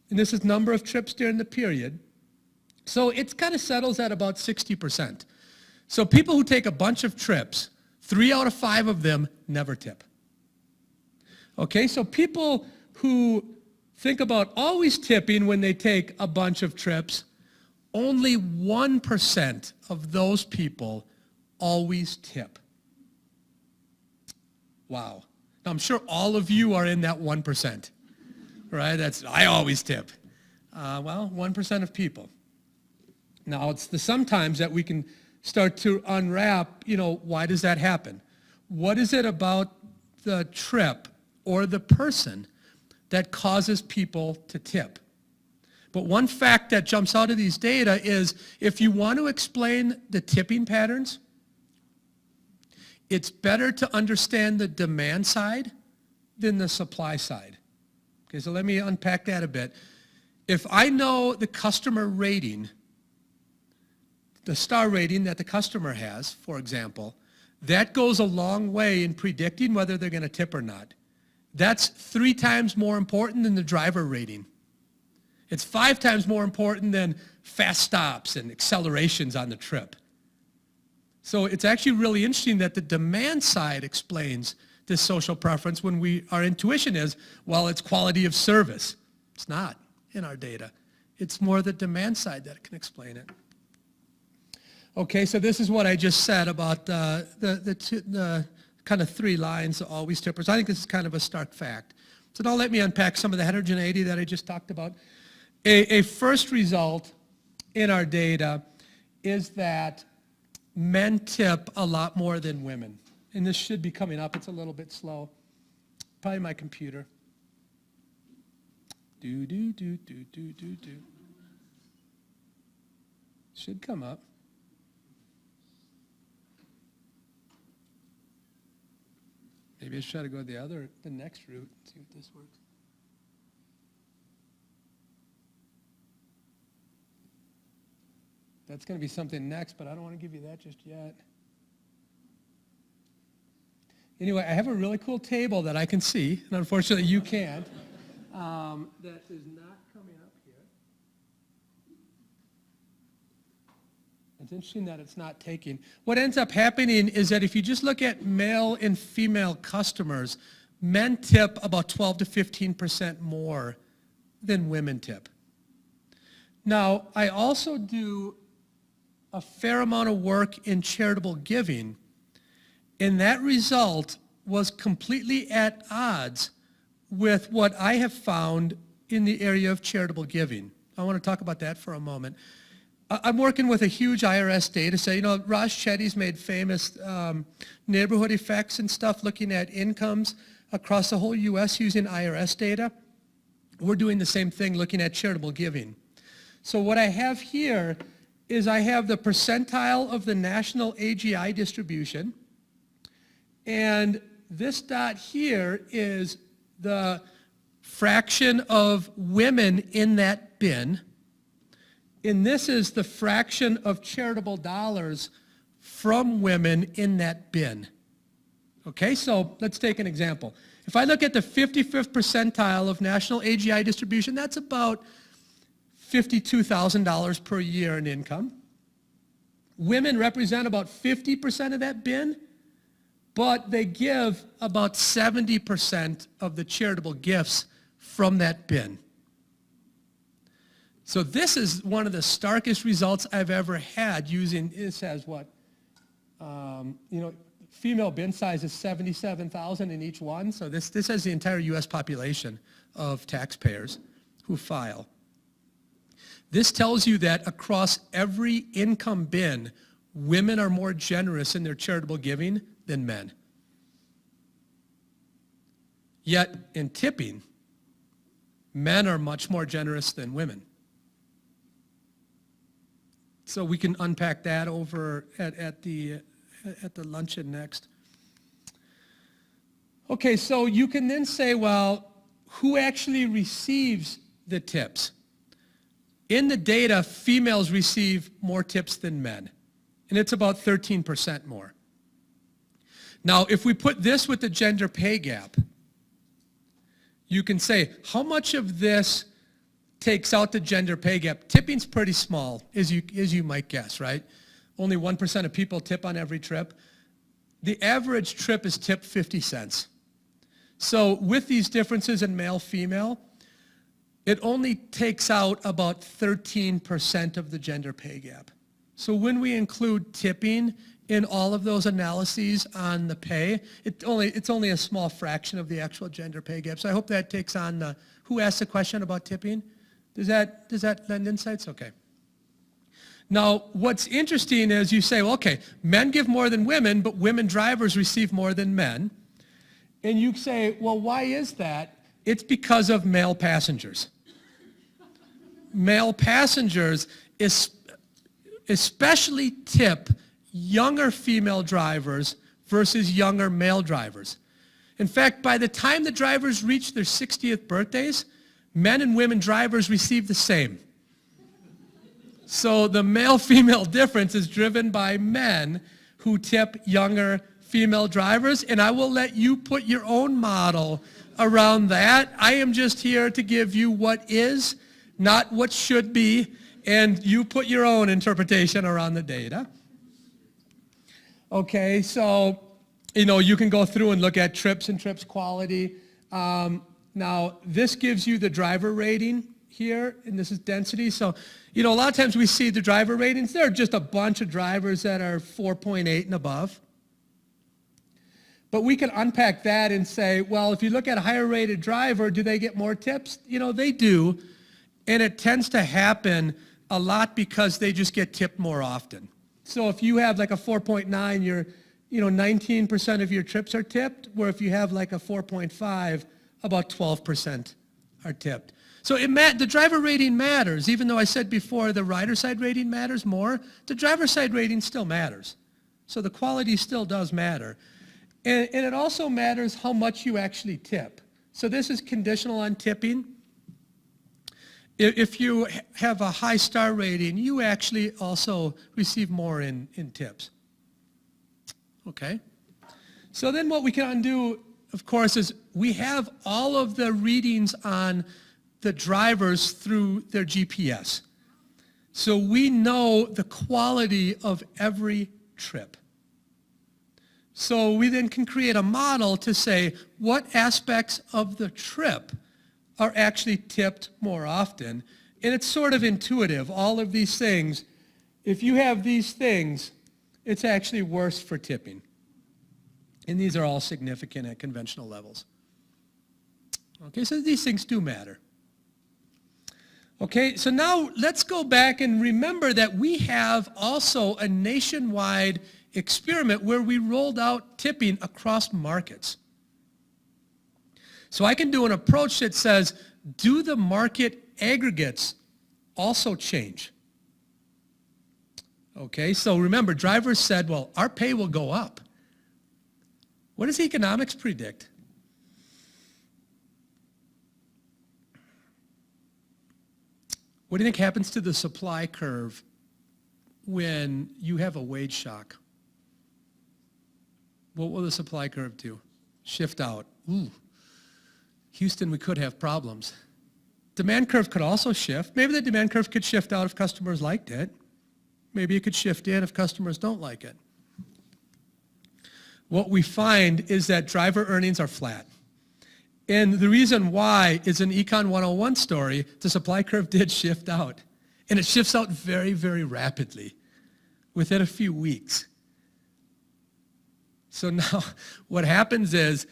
and this is number of trips during the period. So it kind of settles at about 60%. So people who take a bunch of trips, 3 out of 5 of them never tip. Okay, so people who think about always tipping when they take a bunch of trips, only 1% of those people always tip. Wow. Now, I'm sure all of you are in that 1%, right? I always tip. 1% of people. Now, it's the sometimes that we can start to unwrap, why does that happen? What is it about the trip or the person that causes people to tip? But one fact that jumps out of these data is if you want to explain the tipping patterns, it's better to understand the demand side than the supply side. Okay, so let me unpack that a bit. If I know the customer rating, the star rating that the customer has, for example, that goes a long way in predicting whether they're going to tip or not. That's 3 times more important than the driver rating. It's 5 times more important than fast stops and accelerations on the trip. So it's actually really interesting that the demand side explains this social preference when our intuition is, well, it's quality of service. It's not in our data. It's more the demand side that can explain it. Okay, so this is what I just said about the kind of 3 lines, always tippers. I think this is kind of a stark fact. So now let me unpack some of the heterogeneity that I just talked about. A first result in our data is that men tip a lot more than women. And this should be coming up. It's a little bit slow. Probably my computer. Do. Should come up. Maybe I should try to go the next route, see if this works. That's going to be something next, but I don't want to give you that just yet. Anyway, I have a really cool table that I can see, and unfortunately you can't, that is not coming up here. It's interesting that it's not taking. What ends up happening is that if you just look at male and female customers, men tip about 12 to 15% more than women tip. Now, I also do a fair amount of work in charitable giving, and that result was completely at odds with what I have found in the area of charitable giving. I want to talk about that for a moment. I'm working with a huge IRS data set. Raj Chetty's made famous neighborhood effects and stuff looking at incomes across the whole U.S. using IRS data. We're doing the same thing looking at charitable giving. So what I have here is I have the percentile of the national AGI distribution, And this dot here is the fraction of women in that bin. And this is the fraction of charitable dollars from women in that bin. Okay, so let's take an example. If I look at the 55th percentile of national AGI distribution, that's about $52,000 per year in income. Women represent about 50% of that bin, but they give about 70% of the charitable gifts from that bin. So this is one of the starkest results I've ever had using, this has what, female bin size is 77,000 in each one. So this has the entire U.S. population of taxpayers who file. This tells you that across every income bin, women are more generous in their charitable giving than men. Yet in tipping, men are much more generous than women. So we can unpack that over at the luncheon next. Okay, so you can then say, well, who actually receives the tips? In the data, females receive more tips than men, and it's about 13% more. Now, if we put this with the gender pay gap, you can say, how much of this takes out the gender pay gap? Tipping's pretty small, as you might guess, right? Only 1% of people tip on every trip. The average trip is tipped 50 cents. So with these differences in male-female, it only takes out about 13% of the gender pay gap. So when we include tipping in all of those analyses on the pay, it's only a small fraction of the actual gender pay gap. So I hope that takes on the, who asked the question about tipping? Does that lend insights? Okay. Now, what's interesting is you say, well, okay, men give more than women, but women drivers receive more than men. And you say, well, why is that? It's because of male passengers. Male passengers especially tip younger female drivers versus younger male drivers. In fact, by the time the drivers reach their 60th birthdays, men and women drivers receive the same. So the male-female difference is driven by men who tip younger female drivers, and I will let you put your own model around that. I am just here to give you what is, not what should be, and you put your own interpretation around the data. Okay, so, you can go through and look at trips and trips quality. Now, this gives you the driver rating here, and this is density. So, a lot of times we see the driver ratings. There are just a bunch of drivers that are 4.8 and above. But we can unpack that and say, well, if you look at a higher rated driver, do they get more tips? They do. And it tends to happen a lot because they just get tipped more often. So if you have like a 4.9, you're, 19% of your trips are tipped, where if you have like a 4.5, about 12% are tipped. So the driver rating matters. Even though I said before the rider side rating matters more, the driver side rating still matters. So the quality still does matter. And it also matters how much you actually tip. So this is conditional on tipping. If you have a high star rating, you actually also receive more in tips. Okay? So then what we can do, of course, is we have all of the readings on the drivers through their GPS. So we know the quality of every trip. So we then can create a model to say what aspects of the trip are actually tipped more often. And it's sort of intuitive. All of these things, if you have these things, it's actually worse for tipping. And these are all significant at conventional levels. Okay, so these things do matter. Okay, so now let's go back and remember that we have also a nationwide experiment where we rolled out tipping across markets. So I can do an approach that says, do the market aggregates also change? Okay, so remember, drivers said, well, our pay will go up. What does economics predict? What do you think happens to the supply curve when you have a wage shock? What will the supply curve do? Shift out. Ooh, Houston, we could have problems. Demand curve could also shift. Maybe the demand curve could shift out if customers liked it. Maybe it could shift in if customers don't like it. What we find is that driver earnings are flat. And the reason why is an Econ 101 story. The supply curve did shift out. And it shifts out very, very rapidly, within a few weeks. So now what happens is,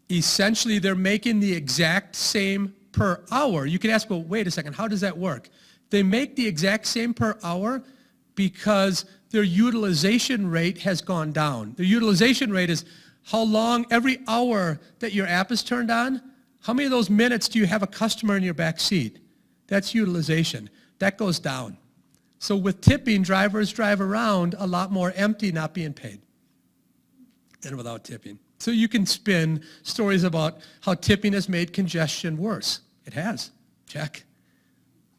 essentially they're making the exact same per hour. You can ask, well, wait a second, how does that work? They make the exact same per hour because their utilization rate has gone down. The utilization rate is how long, every hour that your app is turned on, how many of those minutes do you have a customer in your back seat? That's utilization. That goes down. So with tipping, drivers drive around a lot more empty, not being paid, than without tipping. So you can spin stories about how tipping has made congestion worse. It has. Check.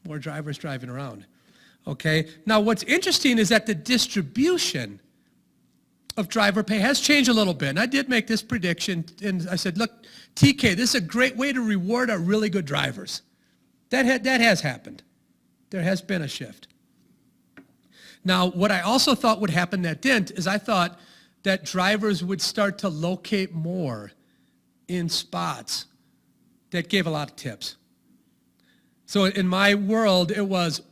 More drivers driving around. Okay. Now what's interesting is that the distribution of driver pay has changed a little bit. And I did make this prediction, and I said, look, TK, this is a great way to reward our really good drivers. That has happened. There has been a shift. Now, what I also thought would happen that didn't is I thought that drivers would start to locate more in spots that gave a lot of tips. So in my world, it was,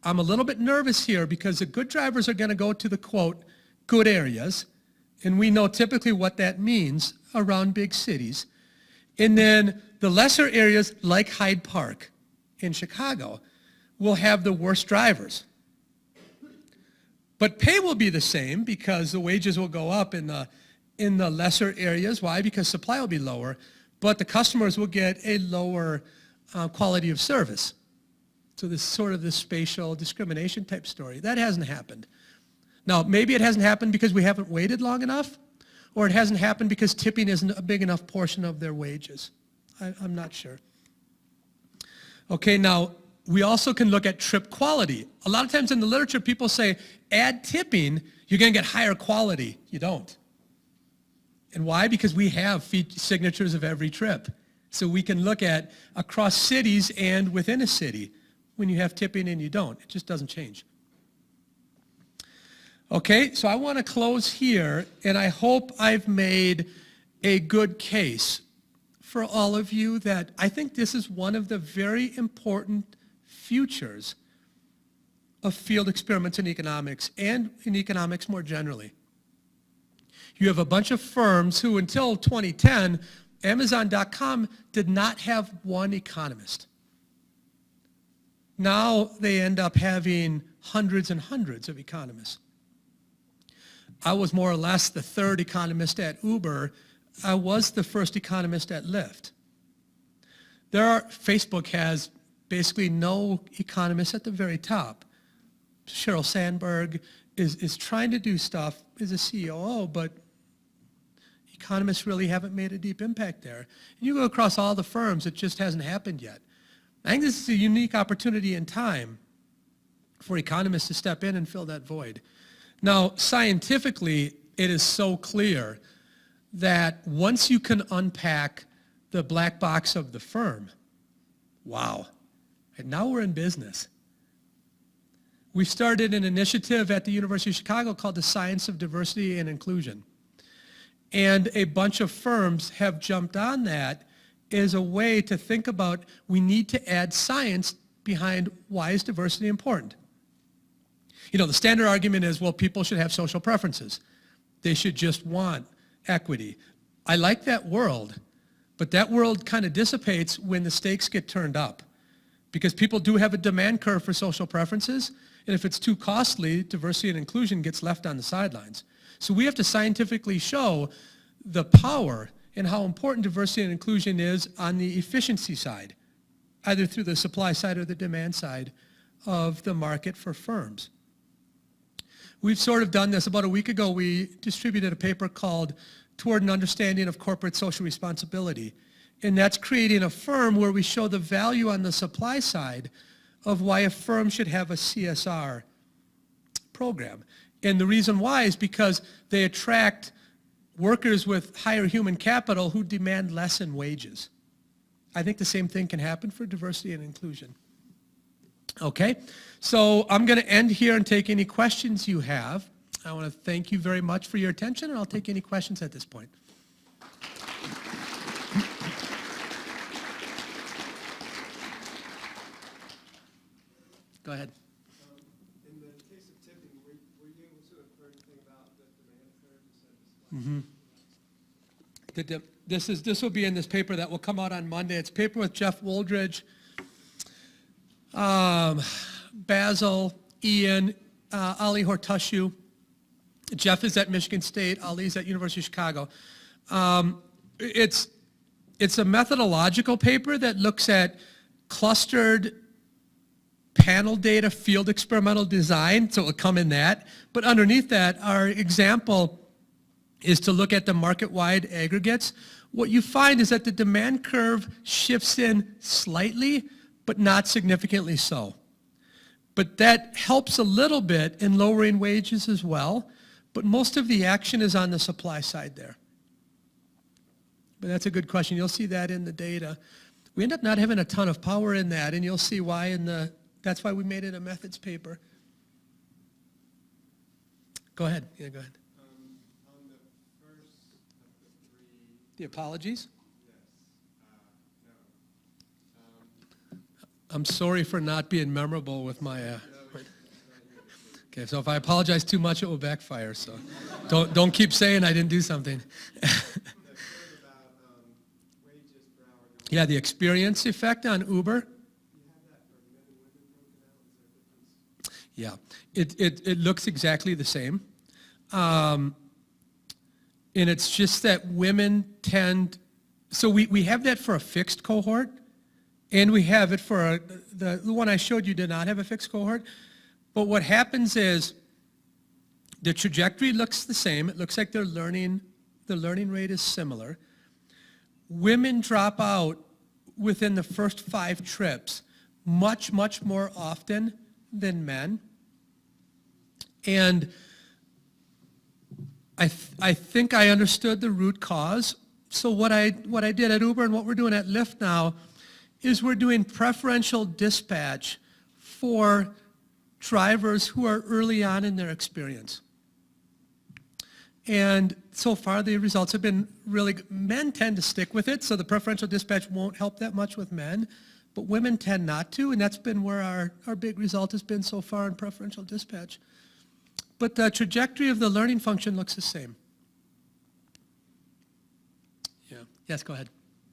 I'm a little bit nervous here because the good drivers are going to go to the, quote, good areas, and we know typically what that means around big cities. And then the lesser areas like Hyde Park in Chicago will have the worst drivers. But pay will be the same because the wages will go up in the lesser areas. Why? Because supply will be lower, but the customers will get a lower quality of service. So this sort of this spatial discrimination type story. That hasn't happened. Now, maybe it hasn't happened because we haven't waited long enough, or it hasn't happened because tipping isn't a big enough portion of their wages. I'm not sure. Okay, now, we also can look at trip quality. A lot of times in the literature, people say, add tipping, you're going to get higher quality. You don't. And why? Because we have signatures of every trip. So we can look at across cities and within a city when you have tipping and you don't. It just doesn't change. Okay, so I want to close here, and I hope I've made a good case for all of you that I think this is one of the very important futures of field experiments in economics and in economics more generally. You have a bunch of firms who until 2010, Amazon.com did not have one economist. Now they end up having hundreds and hundreds of economists. I was more or less the third economist at Uber. I was the first economist at Lyft. Facebook has basically no economists at the very top. Sheryl Sandberg is trying to do stuff as a COO, but economists really haven't made a deep impact there. And you go across all the firms, it just hasn't happened yet. I think this is a unique opportunity in time for economists to step in and fill that void. Now, scientifically, it is so clear that once you can unpack the black box of the firm, wow, and now we're in business. We started an initiative at the University of Chicago called the Science of Diversity and Inclusion. And a bunch of firms have jumped on that as a way to think about we need to add science behind why is diversity important. You know, the standard argument is, well, people should have social preferences. They should just want equity. I like that world, but that world kind of dissipates when the stakes get turned up because people do have a demand curve for social preferences, and if it's too costly, diversity and inclusion gets left on the sidelines. So we have to scientifically show the power and how important diversity and inclusion is on the efficiency side, either through the supply side or the demand side of the market for firms. We've sort of done this. About a week ago, we distributed a paper called toward an understanding of corporate social responsibility. And that's creating a firm where we show the value on the supply side of why a firm should have a CSR program. And the reason why is because they attract workers with higher human capital who demand less in wages. I think the same thing can happen for diversity and inclusion. Okay, so I'm going to end here and take any questions you have. I want to thank you very much for your attention, and I'll take any questions at this point. Go ahead. In the case of tipping, were you able to infer anything about the demand curve? You said This will be in this paper that will come out on Monday. It's a paper with Jeff Woldridge, Basil, Ian, Ali Hortushu. Jeff is at Michigan State. Ali's at University of Chicago. It's a methodological paper that looks at clustered panel data, field experimental design, so it will come in that. But underneath that, our example is to look at the market-wide aggregates. What you find is that the demand curve shifts in slightly, but not significantly so. But that helps a little bit in lowering wages as well, but most of the action is on the supply side there. But that's a good question. You'll see that in the data. We end up not having a ton of power in that, and you'll see why that's why we made it a methods paper. Go ahead. Yeah, go ahead. on the first of the three, The apologies? yes, no. I'm sorry for not being memorable with my, okay, so if I apologize too much, it will backfire, so don't keep saying I didn't do something. The third about wages per hour going, Yeah, the experience effect on Uber. do you have that for men and women broken out? Is there a difference? Yeah, it looks exactly the same. And it's just that women tend, so we have that for a fixed cohort, and we have it for the one I showed you did not have a fixed cohort. But what happens is the trajectory looks the same. It looks like the learning rate is similar. Women drop out within the first 5 trips much, much more often than men. And I think I understood the root cause. So what I did at Uber and what we're doing at Lyft now is we're doing preferential dispatch for drivers who are early on in their experience. And so far the results have been really good. Men tend to stick with it, so the preferential dispatch won't help that much with men, but women tend not to, and that's been where our big result has been so far in preferential dispatch. But the trajectory of the learning function looks the same. Yeah. Yes, go ahead.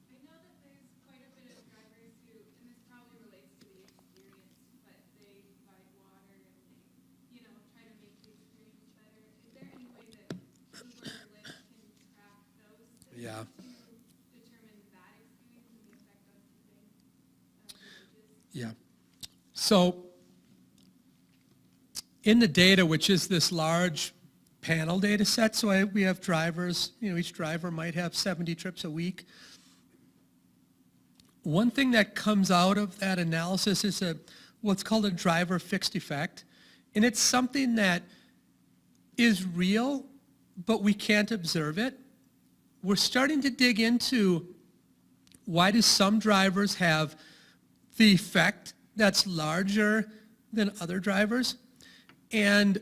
I know that there's quite a bit of drivers who, and this probably relates to the experience, but they buy water and they, try to make the experience better. Is there any way that Uber or Lyft can track those things Yeah. to determine that experience and the effect on keeping wages? Yeah. So in the data, which is this large panel data set, so we have drivers, each driver might have 70 trips a week. One thing that comes out of that analysis is what's called a driver fixed effect. And it's something that is real, but we can't observe it. We're starting to dig into why do some drivers have the effect that's larger than other drivers. And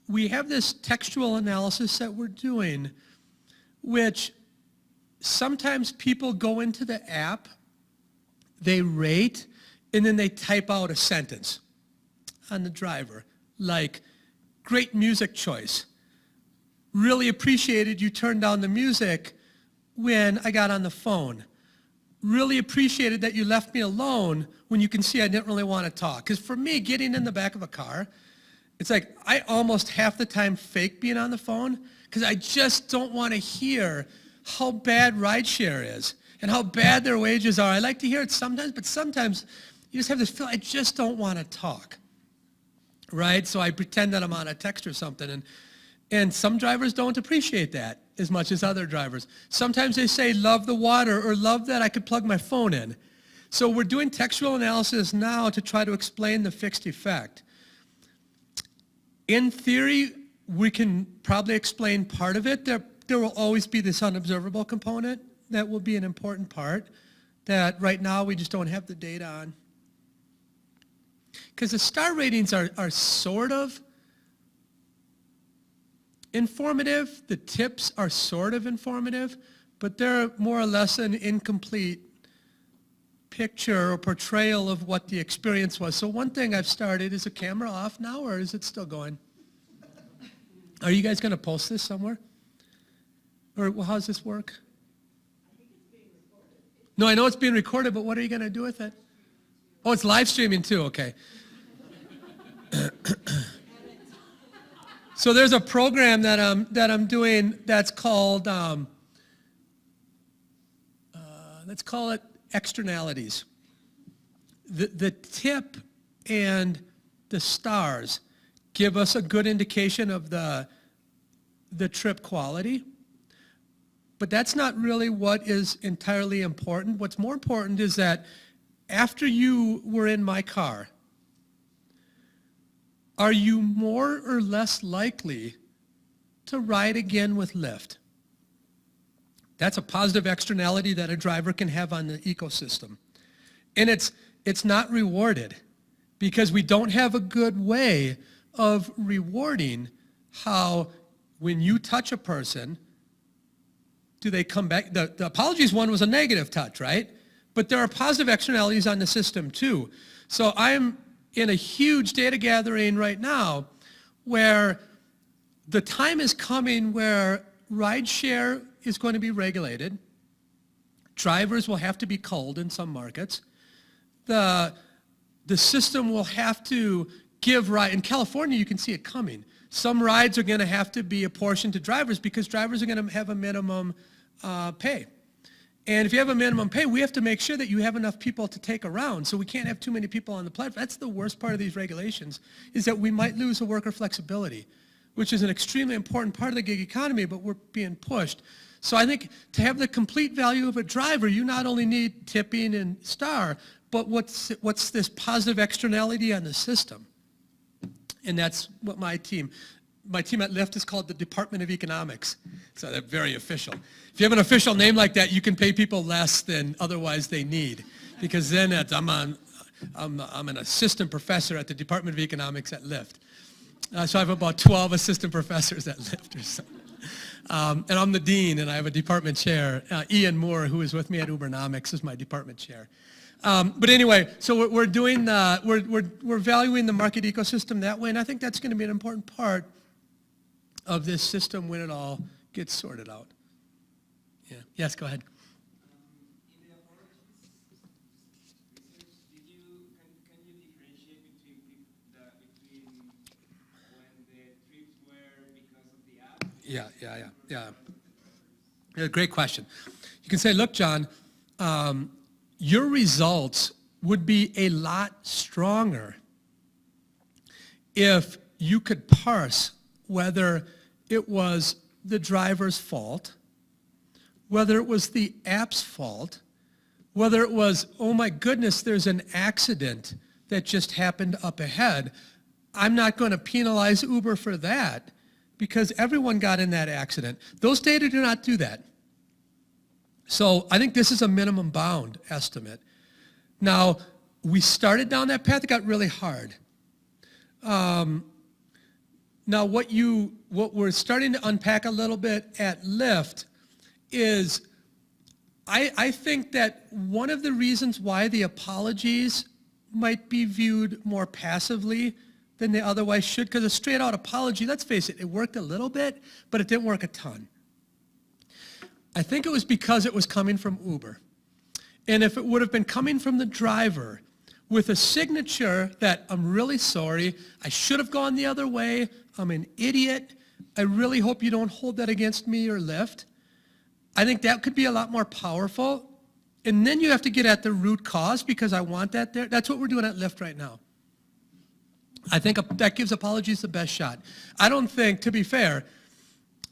we have this textual analysis that we're doing, which sometimes people go into the app, they rate, and then they type out a sentence on the driver, like, great music choice. Really appreciated you turned down the music when I got on the phone. Really appreciated that you left me alone when you can see I didn't really want to talk. Because for me, getting in the back of a car, it's like I almost half the time fake being on the phone because I just don't want to hear how bad rideshare is and how bad their wages are. I like to hear it sometimes, but sometimes you just have this feel, I just don't want to talk, right? So I pretend that I'm on a text or something, and some drivers don't appreciate that. as much as other drivers. Sometimes they say, love the water, or love that I could plug my phone in. So we're doing textual analysis now to try to explain the fixed effect. In theory, we can probably explain part of it. There will always be this unobservable component that will be an important part that right now we just don't have the data on. Because the star ratings are sort of informative, the tips are sort of informative, but they're more or less an incomplete picture or portrayal of what the experience was. So one thing I've started, is the camera off now or is it still going? Are you guys going to post this somewhere? Or how does this work? No, I know it's being recorded, but what are you going to do with it? Oh, it's live streaming too, okay. So there's a program that I'm doing that's called, let's call it externalities. The tip and the stars give us a good indication of the trip quality, but that's not really what is entirely important. What's more important is that after you were in my car, are you more or less likely to ride again with Lyft? That's a positive externality that a driver can have on the ecosystem. And it's not rewarded because we don't have a good way of rewarding how when you touch a person, do they come back? The apologies one was a negative touch, right? But there are positive externalities on the system too. So I'm in a huge data gathering right now where the time is coming where rideshare is going to be regulated. Drivers will have to be culled in some markets. The system will have to give ride. In California, you can see it coming. Some rides are going to have to be apportioned to drivers because drivers are going to have a minimum pay. And if you have a minimum pay, we have to make sure that you have enough people to take around. So we can't have too many people on the platform. That's the worst part of these regulations, is that we might lose a worker flexibility, which is an extremely important part of the gig economy, but we're being pushed. So I think to have the complete value of a driver, you not only need tipping and star, but what's this positive externality on the system? And that's what my team at Lyft is called the Department of Economics. So they're very official. If you have an official name like that, you can pay people less than otherwise they need. Because then I'm an assistant professor at the Department of Economics at Lyft. So I have about 12 assistant professors at Lyft or so. And I'm the dean, and I have a department chair. Ian Moore, who is with me at Ubernomics, is my department chair. But anyway, so we're doing we're valuing the market ecosystem that way, and I think that's going to be an important part of this system when it all gets sorted out. Yeah. Yes, go ahead. In the apologies research, can you differentiate between when the trips were because of the app? Yeah, great question. You can say, look, John, your results would be a lot stronger if you could parse whether it was the driver's fault, whether it was the app's fault, whether it was, oh my goodness, there's an accident that just happened up ahead. I'm not going to penalize Uber for that because everyone got in that accident. Those data do not do that. So I think this is a minimum bound estimate. Now, we started down that path. It got really hard. Now, what we're starting to unpack a little bit at Lyft is I think that one of the reasons why the apologies might be viewed more passively than they otherwise should, because a straight-out apology, let's face it, it worked a little bit, but it didn't work a ton. I think it was because it was coming from Uber. And if it would have been coming from the driver with a signature that I'm really sorry, I should have gone the other way, I'm an idiot, I really hope you don't hold that against me or Lyft, I think that could be a lot more powerful. And then you have to get at the root cause because I want that there. That's what we're doing at Lyft right now. I think that gives apologies the best shot. I don't think, to be fair,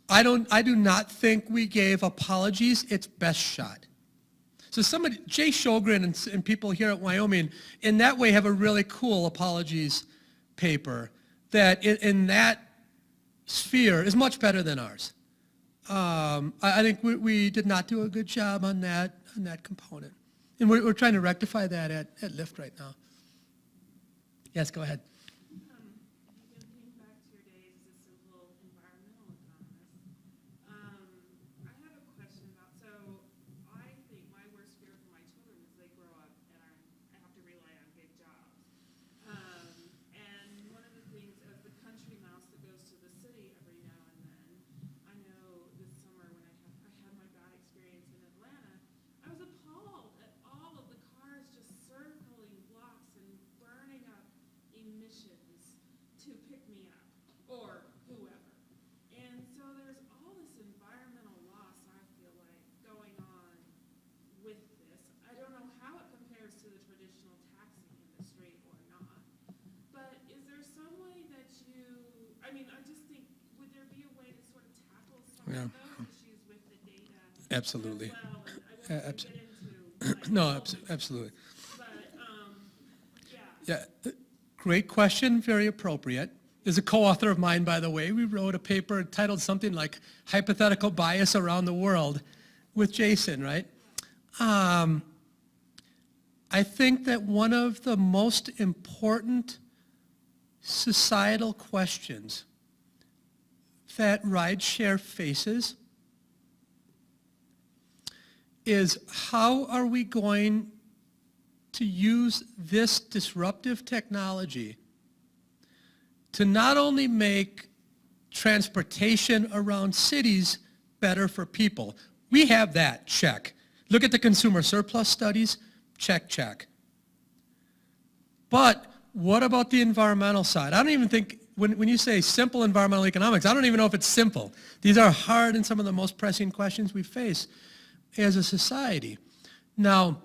I do not think we gave apologies its best shot. So Jay Sjogren and people here at Wyoming, in that way have a really cool apologies paper that in that sphere is much better than ours. I think we did not do a good job on that component. And we're trying to rectify that at Lyft right now. Yes, go ahead. You can think back to your days as a simple environmental economist. I have a question about, so I think my worst fear for my children is they grow up and I have to rely on big jobs. And one of the things, as the country mouse that goes to the city every now and then, I know this summer when I had my bad experience in Atlanta, I was appalled at all of the cars just circling blocks and burning up emissions to pick me up or whoever. And so there's all this environmental loss, I feel like, going on with this. I don't know how it compares to the traditional taxi industry or not, but is there some way that I just think, would there be a way to sort of tackle some Yeah. of those issues with the data? Absolutely. As well? And I won't get into No, absolutely. but, Yeah, great question, very appropriate. There's a co-author of mine, by the way. We wrote a paper titled something like Hypothetical Bias Around the World with Jason, right? I think that one of the most important societal questions that rideshare faces is how are we going to use this disruptive technology to not only make transportation around cities better for people. We have that, check. Look at the consumer surplus studies, check. But what about the environmental side? I don't even think, when you say simple environmental economics, I don't even know if it's simple. These are hard and some of the most pressing questions we face as a society. Now,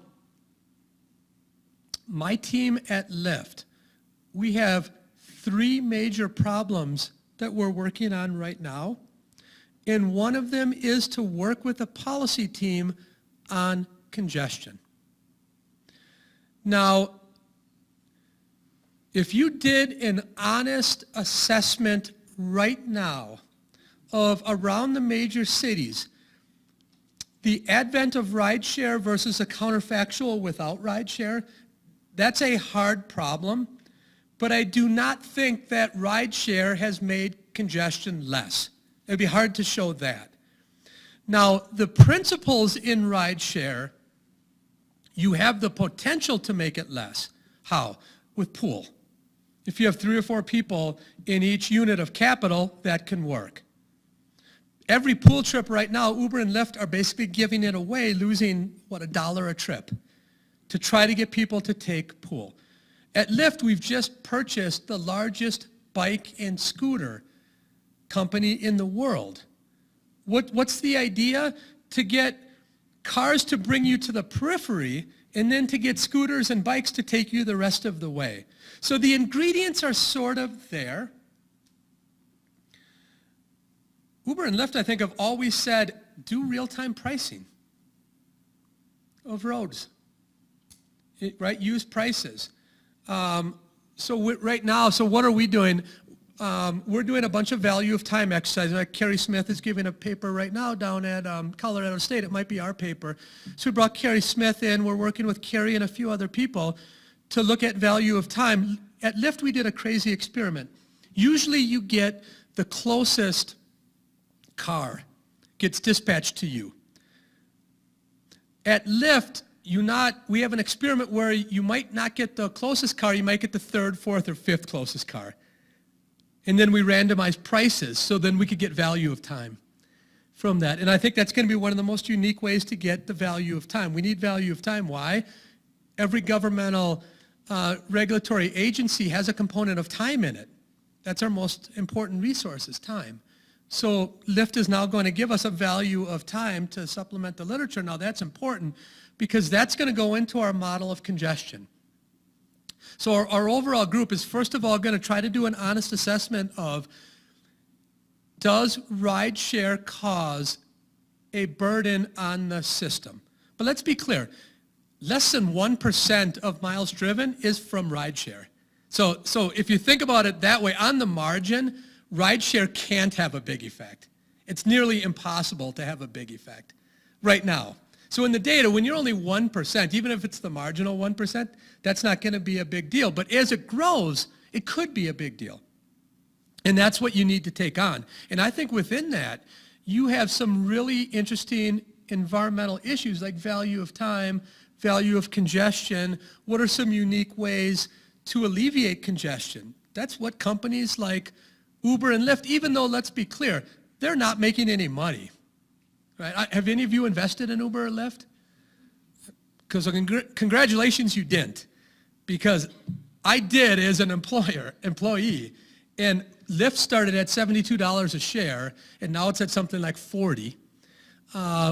my team at Lyft, we have 3 major problems that we're working on right now. And one of them is to work with the policy team on congestion. Now, if you did an honest assessment right now of around the major cities, the advent of rideshare versus a counterfactual without rideshare, that's a hard problem, but I do not think that rideshare has made congestion less. It'd be hard to show that. Now, the principles in rideshare, you have the potential to make it less. How? With pool. If you have 3 or 4 people in each unit of capital, that can work. Every pool trip right now, Uber and Lyft are basically giving it away, losing, $1 a trip to try to get people to take pool. At Lyft, we've just purchased the largest bike and scooter company in the world. What's the idea? To get cars to bring you to the periphery and then to get scooters and bikes to take you the rest of the way. So the ingredients are sort of there. Uber and Lyft, I think, have always said, do real-time pricing of roads, right? Use prices. Right now, what are we doing? We're doing a bunch of value of time exercises. Like Carrie Smith is giving a paper right now down at Colorado State. It might be our paper. So we brought Carrie Smith in. We're working with Carrie and a few other people to look at value of time. At Lyft, we did a crazy experiment. Usually you get the closest car gets dispatched to you. At Lyft, we have an experiment where you might not get the closest car, you might get the 3rd, 4th, or 5th closest car. And then we randomize prices, so then we could get value of time from that. And I think that's going to be one of the most unique ways to get the value of time. We need value of time. Why? Every governmental regulatory agency has a component of time in it. That's our most important resource, is time. So Lyft is now going to give us a value of time to supplement the literature. Now that's important because that's going to go into our model of congestion. So our overall group is first of all going to try to do an honest assessment of does rideshare cause a burden on the system? But let's be clear, less than 1% of miles driven is from rideshare. So if you think about it that way, on the margin, rideshare can't have a big effect. It's nearly impossible to have a big effect right now. So in the data, when you're only 1%, even if it's the marginal 1%, that's not going to be a big deal. But as it grows, it could be a big deal. And that's what you need to take on. And I think within that, you have some really interesting environmental issues like value of time, value of congestion. What are some unique ways to alleviate congestion? That's what companies like Uber and Lyft, even though, let's be clear, they're not making any money. Right? Have any of you invested in Uber or Lyft? Because congratulations, you didn't. Because I did as an employee, and Lyft started at $72 a share, and now it's at something like 40.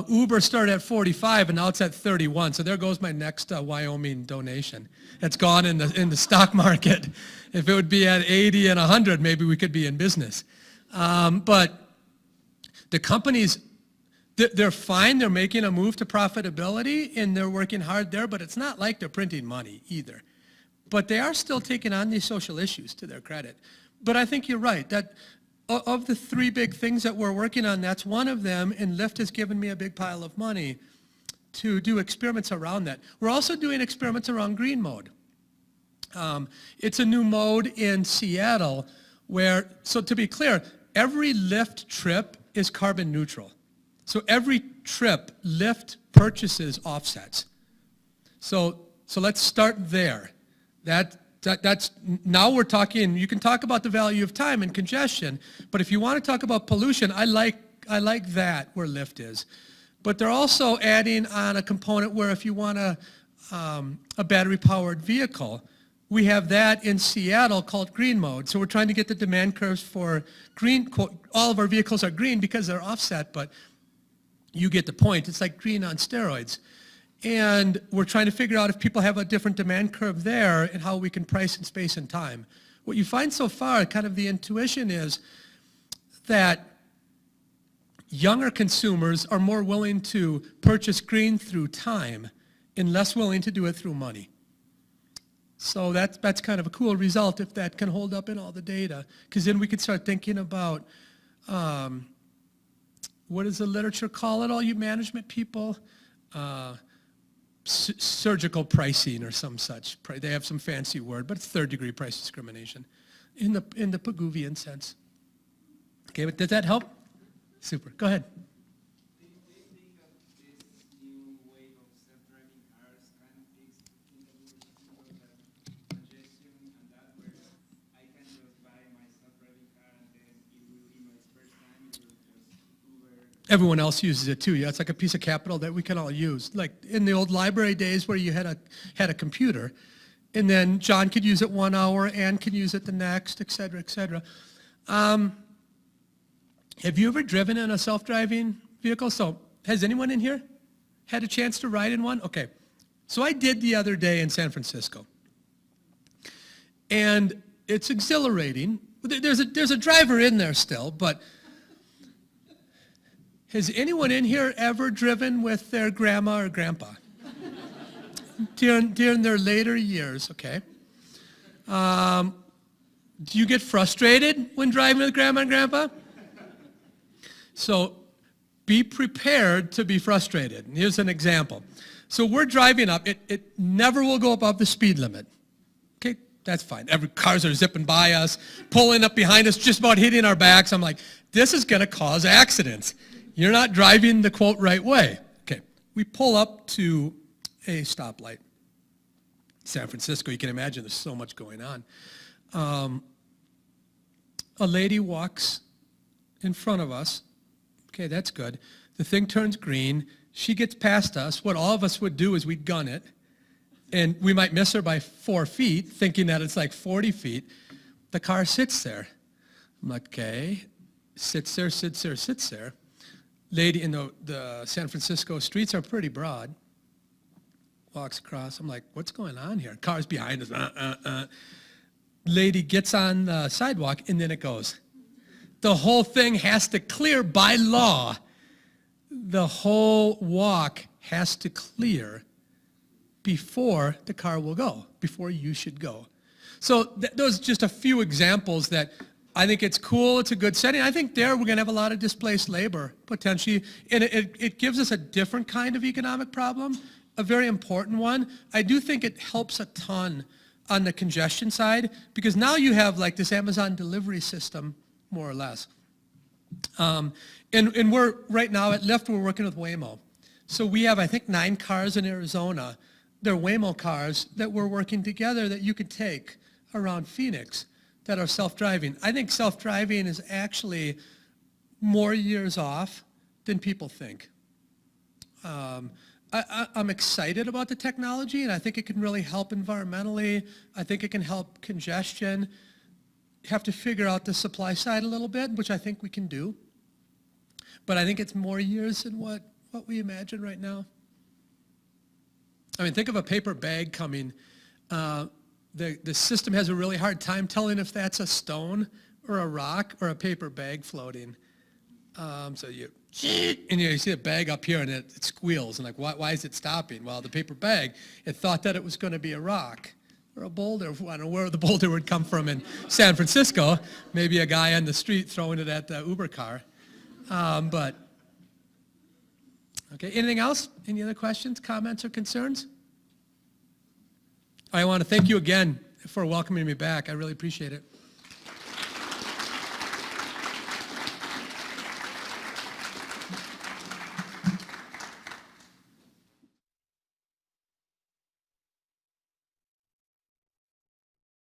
Uber started at 45, and now it's at 31. So there goes my next Wyoming donation. It's gone in the stock market. If it would be at 80 and 100, maybe we could be in business. But the companies, they're fine. They're making a move to profitability, and they're working hard there. But it's not like they're printing money either. But they are still taking on these social issues to their credit. But I think you're right, that of the three big things that we're working on, that's one of them, and Lyft has given me a big pile of money to do experiments around that. We're also doing experiments around green mode. It's a new mode in Seattle where, so to be clear, every Lyft trip is carbon neutral. So every trip, Lyft purchases offsets. So let's start there. That's now we're talking, you can talk about the value of time and congestion, but if you want to talk about pollution, I like that where Lyft is. But they're also adding on a component where if you want a battery-powered vehicle, we have that in Seattle called green mode. So we're trying to get the demand curves for green, quote, all of our vehicles are green because they're offset, but you get the point. It's like green on steroids. And we're trying to figure out if people have a different demand curve there and how we can price in space and time. What you find so far, kind of the intuition is that younger consumers are more willing to purchase green through time and less willing to do it through money. So that's kind of a cool result if that can hold up in all the data, because then we could start thinking about, what does the literature call it, all you management people? Surgical pricing or some such. They have some fancy word, but it's third-degree price discrimination in the Pigouvian sense. Okay, but does that help? Super. Go ahead. Do you think that this new wave of self-driving cars kind of fix that congestion and that where I can just buy my self-driving car and then it will be my first time, it will just Uber? Everyone else uses it too. Yeah, it's like a piece of capital that we can all use. Like in the old library days where you had a computer, and then John could use it 1 hour, Ann could use it the next, et cetera, et cetera. Have you ever driven in a self-driving vehicle? So has anyone in here had a chance to ride in one? Okay. So I did the other day in San Francisco. And it's exhilarating. There's a driver in there still, but has anyone in here ever driven with their grandma or grandpa? During their later years, okay. Do you get frustrated when driving with grandma and grandpa? So be prepared to be frustrated. And here's an example. So we're driving up. It never will go above the speed limit. Okay, that's fine. Cars are zipping by us, pulling up behind us, just about hitting our backs. I'm like, this is going to cause accidents. You're not driving the, quote, right way. Okay, we pull up to a stoplight. San Francisco, you can imagine there's so much going on. A lady walks in front of us. Okay, that's good. The thing turns green. She gets past us. What all of us would do is we'd gun it, and we might miss her by 4 feet, thinking that it's like 40 feet. The car sits there. I'm like, okay, sits there, sits there, sits there. Lady in the San Francisco streets are pretty broad. Walks across. I'm like, what's going on here? Car's behind us. Lady gets on the sidewalk, and then it goes. the whole thing has to clear by law. The whole walk has to clear before the car will go, before you should go. So those are just a few examples that I think it's cool, it's a good setting. I think there we're going to have a lot of displaced labor, potentially, and it gives us a different kind of economic problem, a very important one. I do think it helps a ton on the congestion side, because now you have like this Amazon delivery system, more or less. And we're, right now at Lyft, we're working with Waymo. So we have, I think, 9 cars in Arizona. They're Waymo cars that we're working together that you could take around Phoenix that are self-driving. I think self-driving is actually more years off than people think. I'm excited about the technology, and I think it can really help environmentally. I think it can help congestion. Have to figure out the supply side a little bit, which I think we can do. But I think it's more years than what we imagine right now. I mean, think of a paper bag coming. The system has a really hard time telling if that's a stone or a rock or a paper bag floating. So you see a bag up here and it squeals, and like, why is it stopping? Well, the paper bag, it thought that it was going to be a rock or a boulder. I don't know where the boulder would come from in San Francisco. Maybe a guy on the street throwing it at the Uber car. But, okay, anything else? Any other questions, comments, or concerns? I want to thank you again for welcoming me back. I really appreciate it.